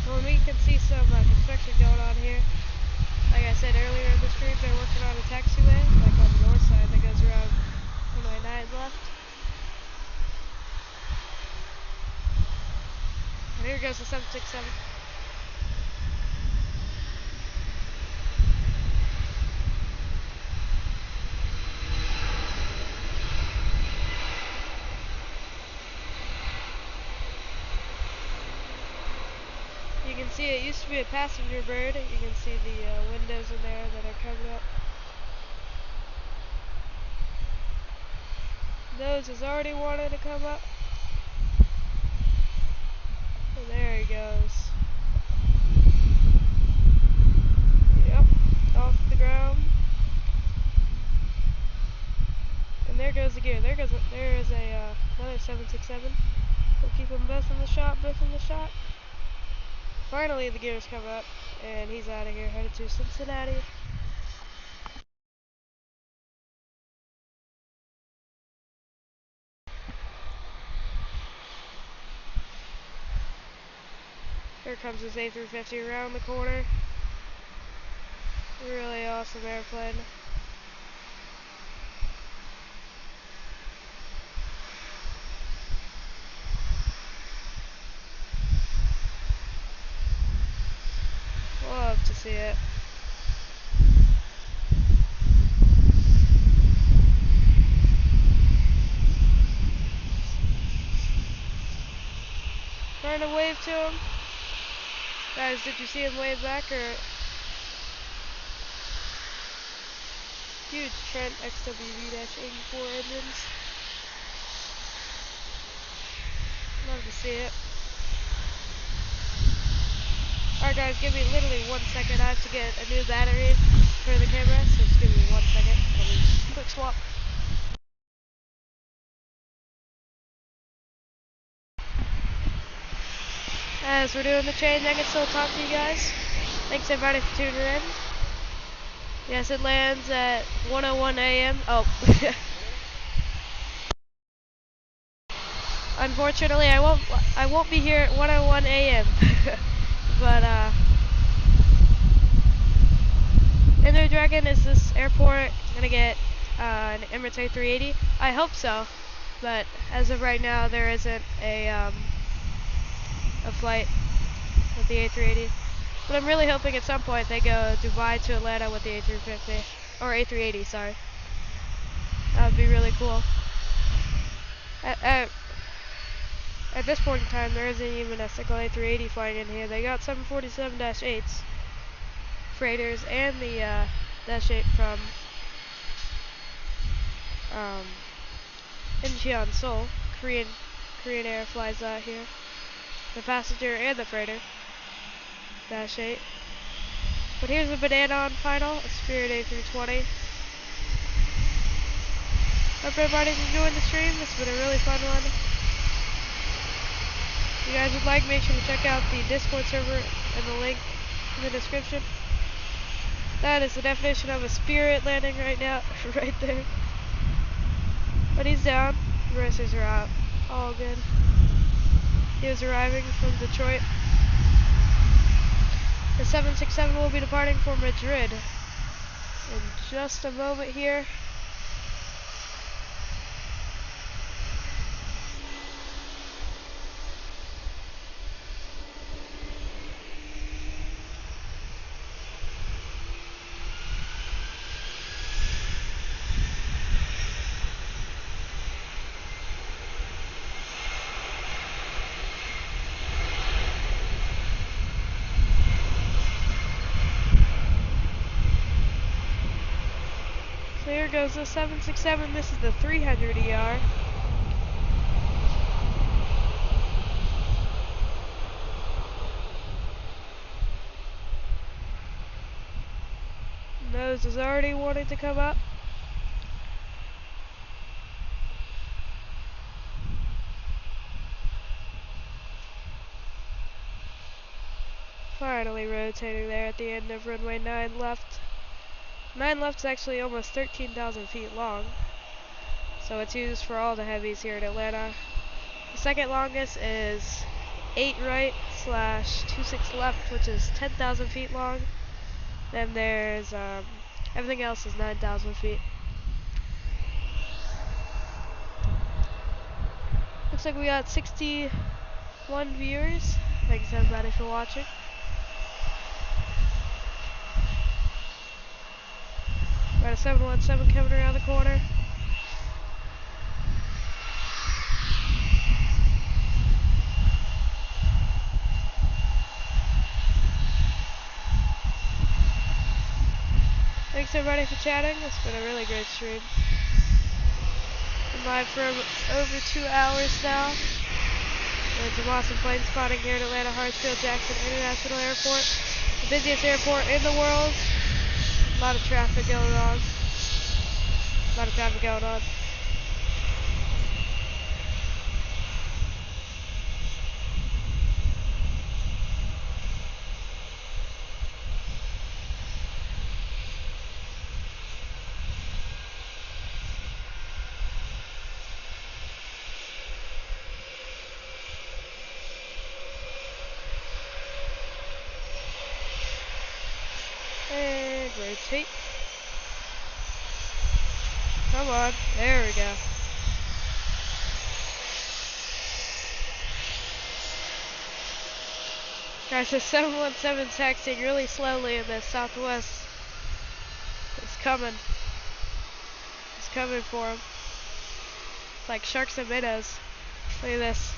Well, we can see some construction going on here. Like I said earlier in the stream, they're working on a taxiway, like on the north side that goes around Runway 9 left. And here goes the 767. You can see it used to be a passenger bird. You can see the windows in there that are coming up. Nose is already wanting to come up. And there he goes. Yep, off the ground. And there goes the gear. There is another 767. We'll keep them both in the shot, both in the shot. Finally, the gears come up, and he's out of here, headed to Cincinnati. Here comes this A350 around the corner. Really awesome airplane. Love to see it. Trying to wave to him. Guys, did you see him wave back or? Huge Trent XWB-84 engines. Love to see it. Alright guys, give me literally 1 second. I have to get a new battery for the camera, so just give me 1 second. Let me quick swap. As we're doing the change, I can still talk to you guys. Thanks everybody for tuning in. Yes, it lands at 1:01 a.m. Oh. Unfortunately, I won't be here at 1:01 a.m. But Ender Dragon, is this airport gonna get an Emirates A380? I hope so, but as of right now, there isn't a flight with the A380. But I'm really hoping at some point they go Dubai to Atlanta with the A350 or A380. Sorry, that would be really cool. At this point in time, there isn't even a single A380 flying in here. They got 747-8s, freighters, and the Dash 8 from Incheon, Seoul. Korean Air flies that here. The passenger and the freighter Dash 8. But here's a banana on final, a Spirit A320. Hope everybody's enjoying the stream. This has been a really fun one. If you guys would like, make sure to check out the Discord server and the link in the description. That is the definition of a Spirit landing right now, right there. But he's down. The racers are out. All good. He was arriving from Detroit. The 767 will be departing for Madrid in just a moment here. So here goes the 767. This is the 300 ER. nose is already wanting to come up. Finally rotating there at the end of runway 9 left. 9 left is actually almost 13,000 feet long, so it's used for all the heavies here in Atlanta. The second longest is 8 right / 26 left, which is 10,000 feet long. Then there's everything else is 9,000 feet. Looks like we got 61 viewers. Thanks everybody for watching. Got a 717 coming around the corner. Thanks everybody for chatting. It's been a really great stream. Been live for over 2 hours now. There's some awesome plane spotting here at Atlanta Hartsfield-Jackson International Airport. The busiest airport in the world. A lot of traffic going on. And rotate. Come on, there we go. Guys, the 717 taxiing really slowly in the southwest. It's coming. It's coming for him. It's like sharks and minnows. Look at this.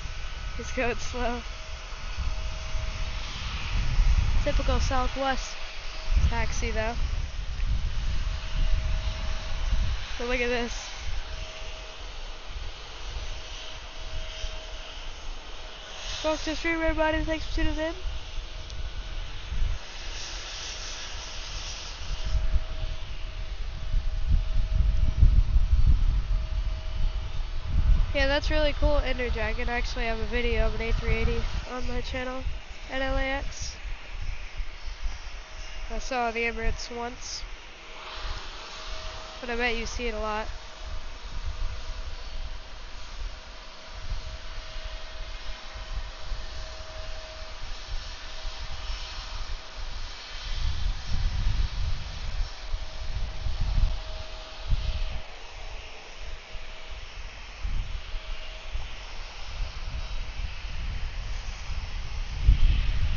He's going slow. Typical southwest taxi though. But look at this. Folks, to stream everybody, thanks for tuning in. Yeah, that's really cool, Ender Dragon. I actually have a video of an A380 on my channel at LAX. I saw the Emirates once, but I bet you see it a lot.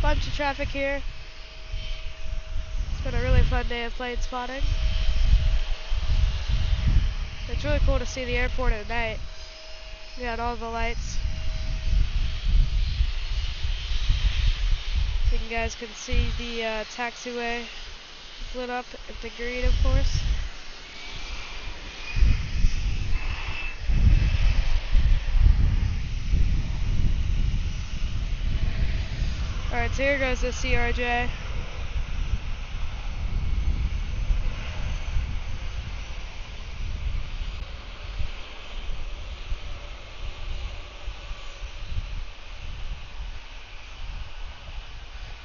Bunch of traffic here. It's been a really fun day of plane spotting. It's really cool to see the airport at night. We got all the lights. You guys can see the taxiway lit up into green, of course. Alright, so here goes the CRJ.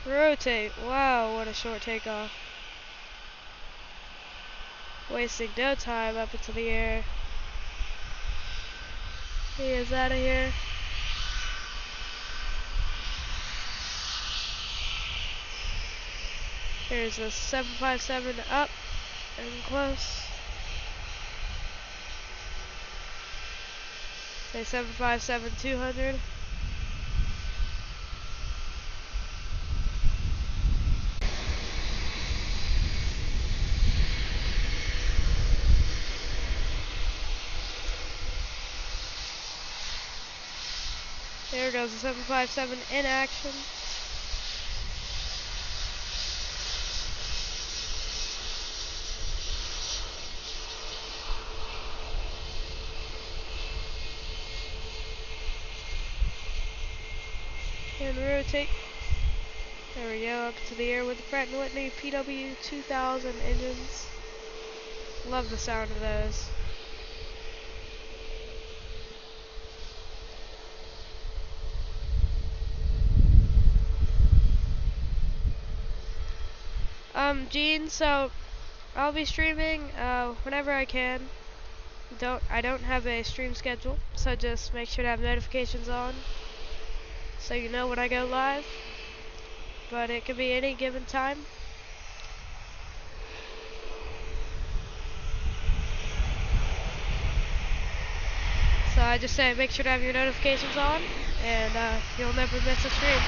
Rotate. Wow, what a short takeoff. Wasting no time up into the air. He is out of here. Here's a 757 up and close. Say 757-200. There goes the 757 in action. And rotate. There we go, up to the air with the Pratt & Whitney PW 2000 engines. Love the sound of those. Gene, so I'll be streaming whenever I can. I don't have a stream schedule, so just make sure to have notifications on so you know when I go live. But it could be any given time. So I just say make sure to have your notifications on, and you'll never miss a stream.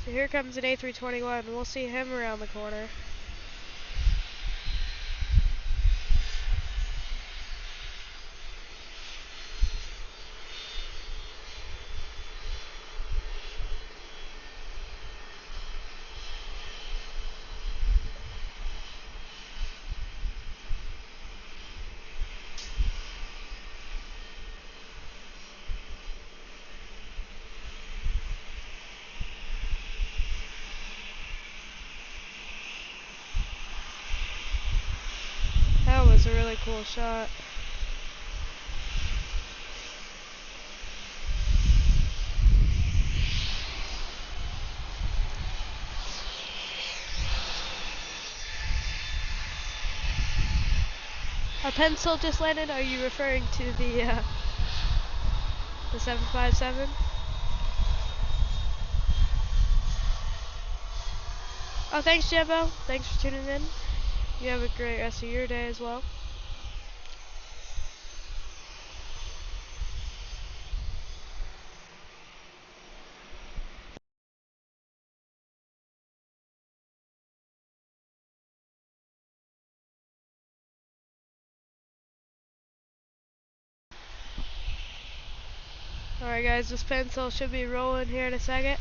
So here comes an A321. We'll see him around the corner. That was a really cool shot. A pencil just landed. Are you referring to the 757? Oh, thanks, Jimbo. Thanks for tuning in. You have a great rest of your day as well. Alright guys, this pencil should be rolling here in a second.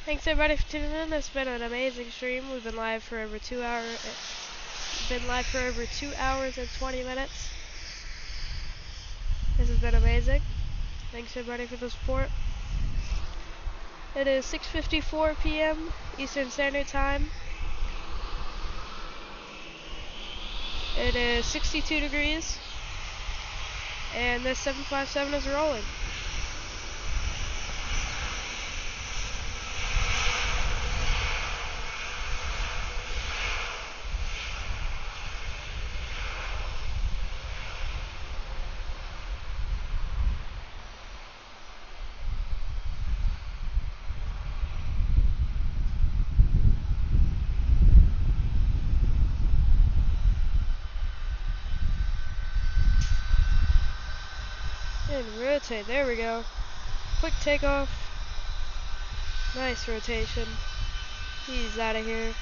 Thanks everybody for tuning in. It's been an amazing stream. We've been live for over 2 hours. Been live for over 2 hours and 20 minutes. This has been amazing. Thanks everybody for the support. It is 6:54 p.m. Eastern Standard Time. It is 62 degrees, and this 757 is rolling. And rotate, there we go. Quick takeoff. Nice rotation. He's out of here.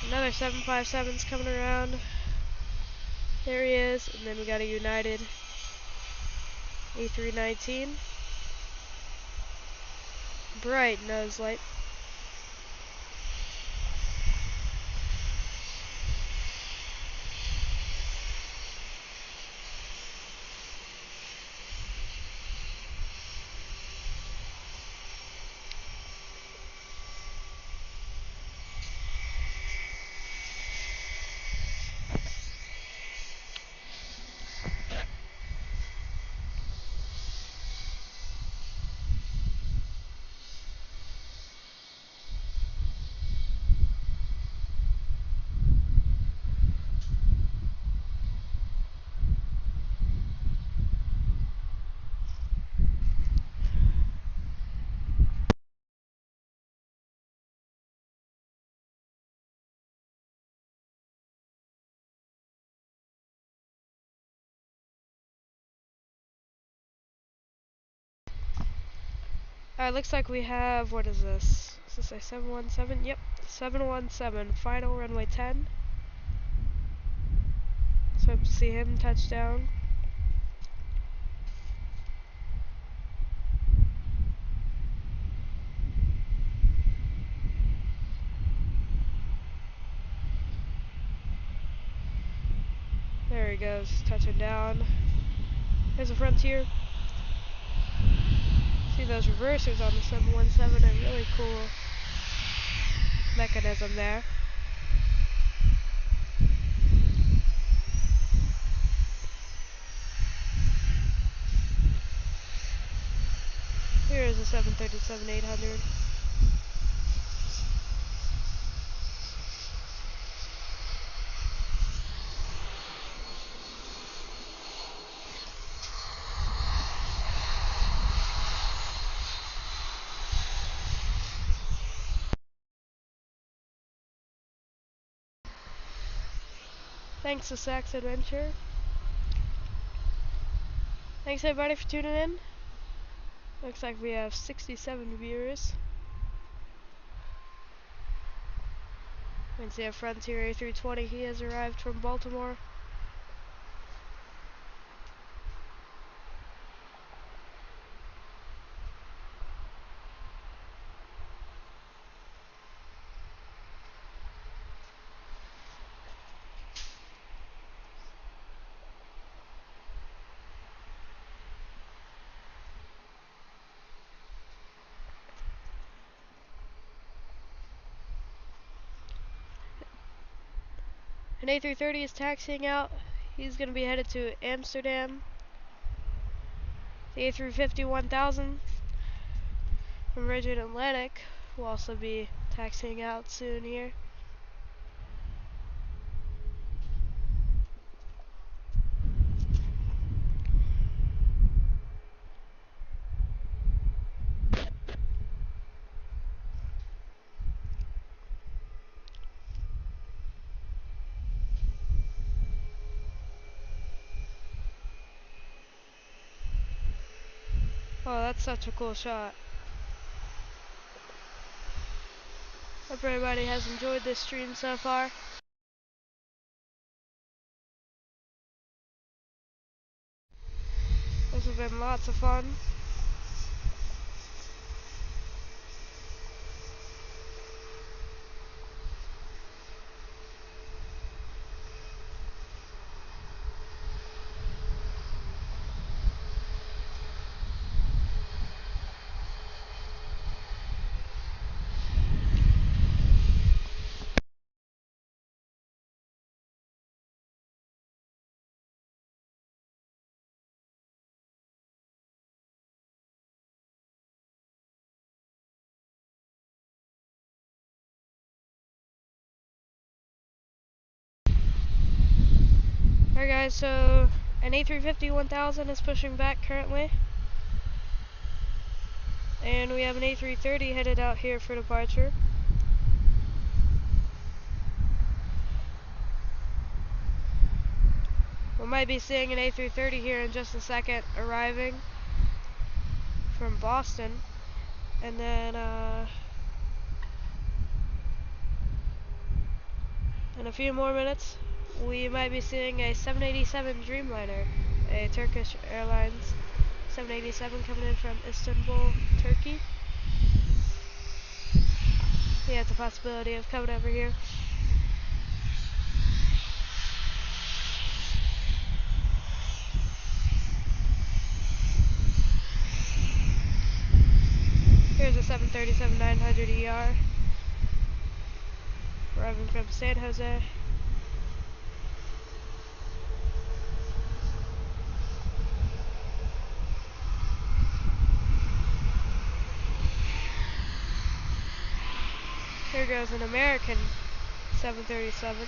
Another 757's coming around. There he is, and then we got a United A319. Bright nose light. Alright, looks like we have, what is this? Does it say 717? Yep, 717, final runway 10. So hope to see him touch down. There he goes, touching down. There's a Frontier. See those reversers on the 717 are really cool mechanism there. Here is a 737-800. Thanks to Sax Adventure. Thanks everybody for tuning in. Looks like we have 67 viewers. We can see a Frontier A320. He has arrived from Baltimore. An A330 is taxiing out. He's going to be headed to Amsterdam. The A350-1000 from Virgin Atlantic will also be taxiing out soon here. Oh, that's such a cool shot. Hope everybody has enjoyed this stream so far. This has been lots of fun. Alright guys, so an A350-1000 is pushing back currently. And we have an A330 headed out here for departure. We might be seeing an A330 here in just a second arriving from Boston. And then in a few more minutes we might be seeing a 787 Dreamliner, a Turkish Airlines 787 coming in from Istanbul, Turkey. He has the possibility of coming over here. Here's a 737-900ER arriving from San Jose. Here goes an American 737-800,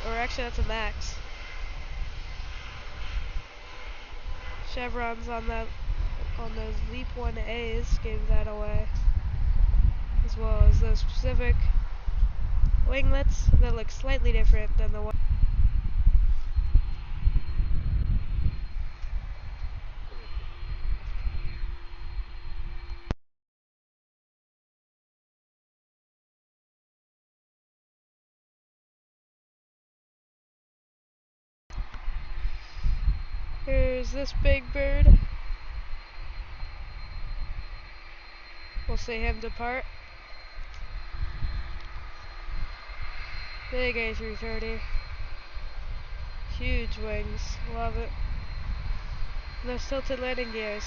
or actually that's a Max. Chevrons on that, on those Leap 1As gave that away, as well as those specific winglets that look slightly different than the one There's this big bird. We'll see him depart. Big A330. Huge wings. Love it. And there's tilted landing gears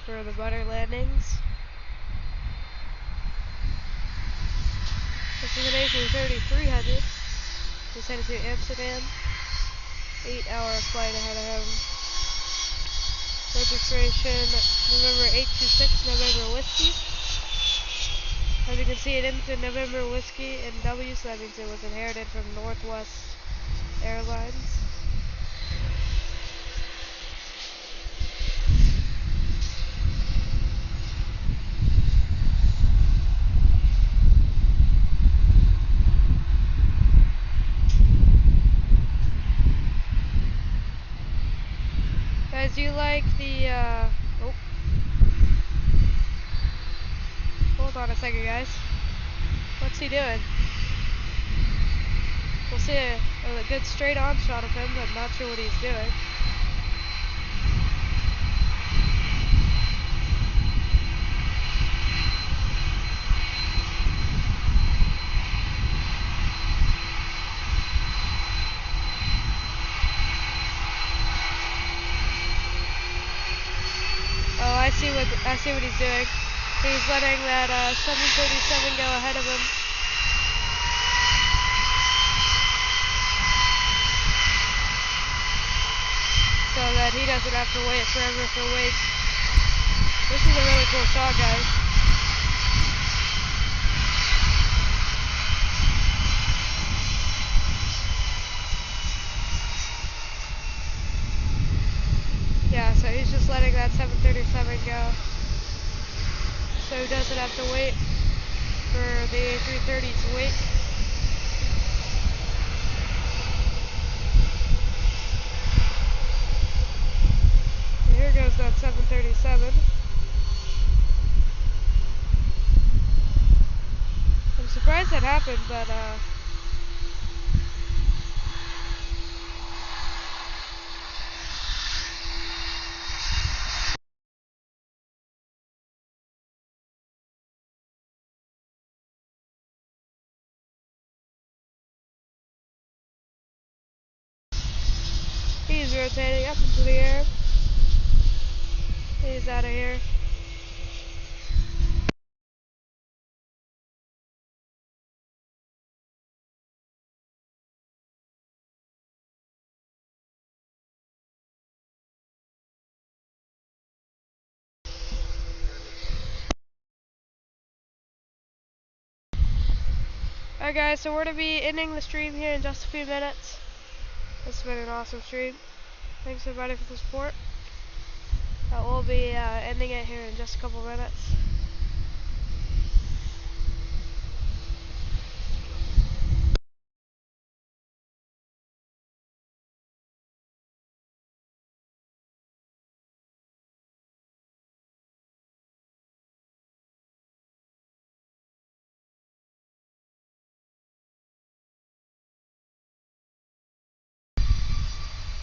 for the butter landings. This is an A330-300. He's headed to Amsterdam. 8-hour flight ahead of him. Registration November 826, November Whiskey. As you can see, it ends in November Whiskey and W, so that means it was inherited from Northwest Airlines. Guys, do you like the, oh. Hold on a second, guys. What's he doing? We'll see a good straight on shot of him, but I'm not sure what he's doing. Oh, I see what he's doing. He's letting that 737 go ahead of him. So that he doesn't have to wait forever for wake. This is a really cool shot, guys. Yeah, so he's just letting that 737 go. So he doesn't have to wait for the A330 to wake. And here goes that 737. I'm surprised that happened, but he's rotating up into the air. He's out of here. Alright guys, so we're going to be ending the stream here in just a few minutes. It's been an awesome stream. Thanks everybody for the support. We'll be ending it here in just a couple minutes.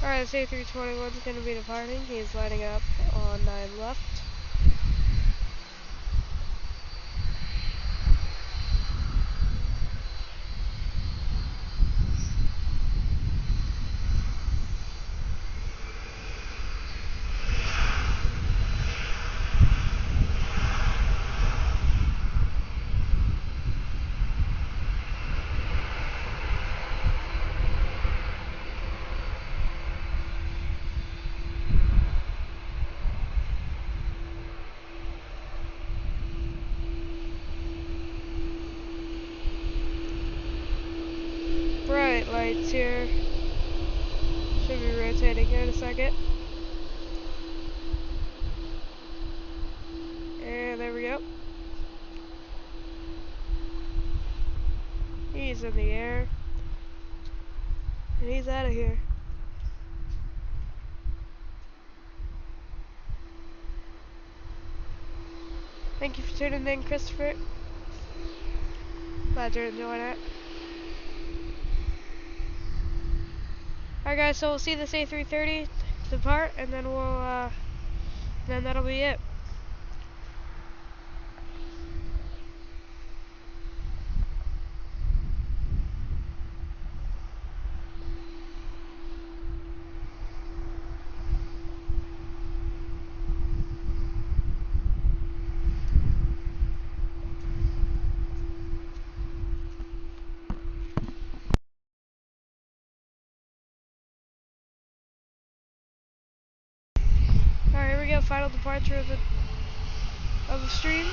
Alright, this A321 is going to be departing. He's lining up on 9 left. Bright lights here. Should be rotating here in a second. And there we go. He's in the air. And he's out of here. Thank you for tuning in, Christopher. Glad you're enjoying it. Alright guys, so we'll see this A330 depart, and then then that'll be it. Alright, here we go, final departure of the stream.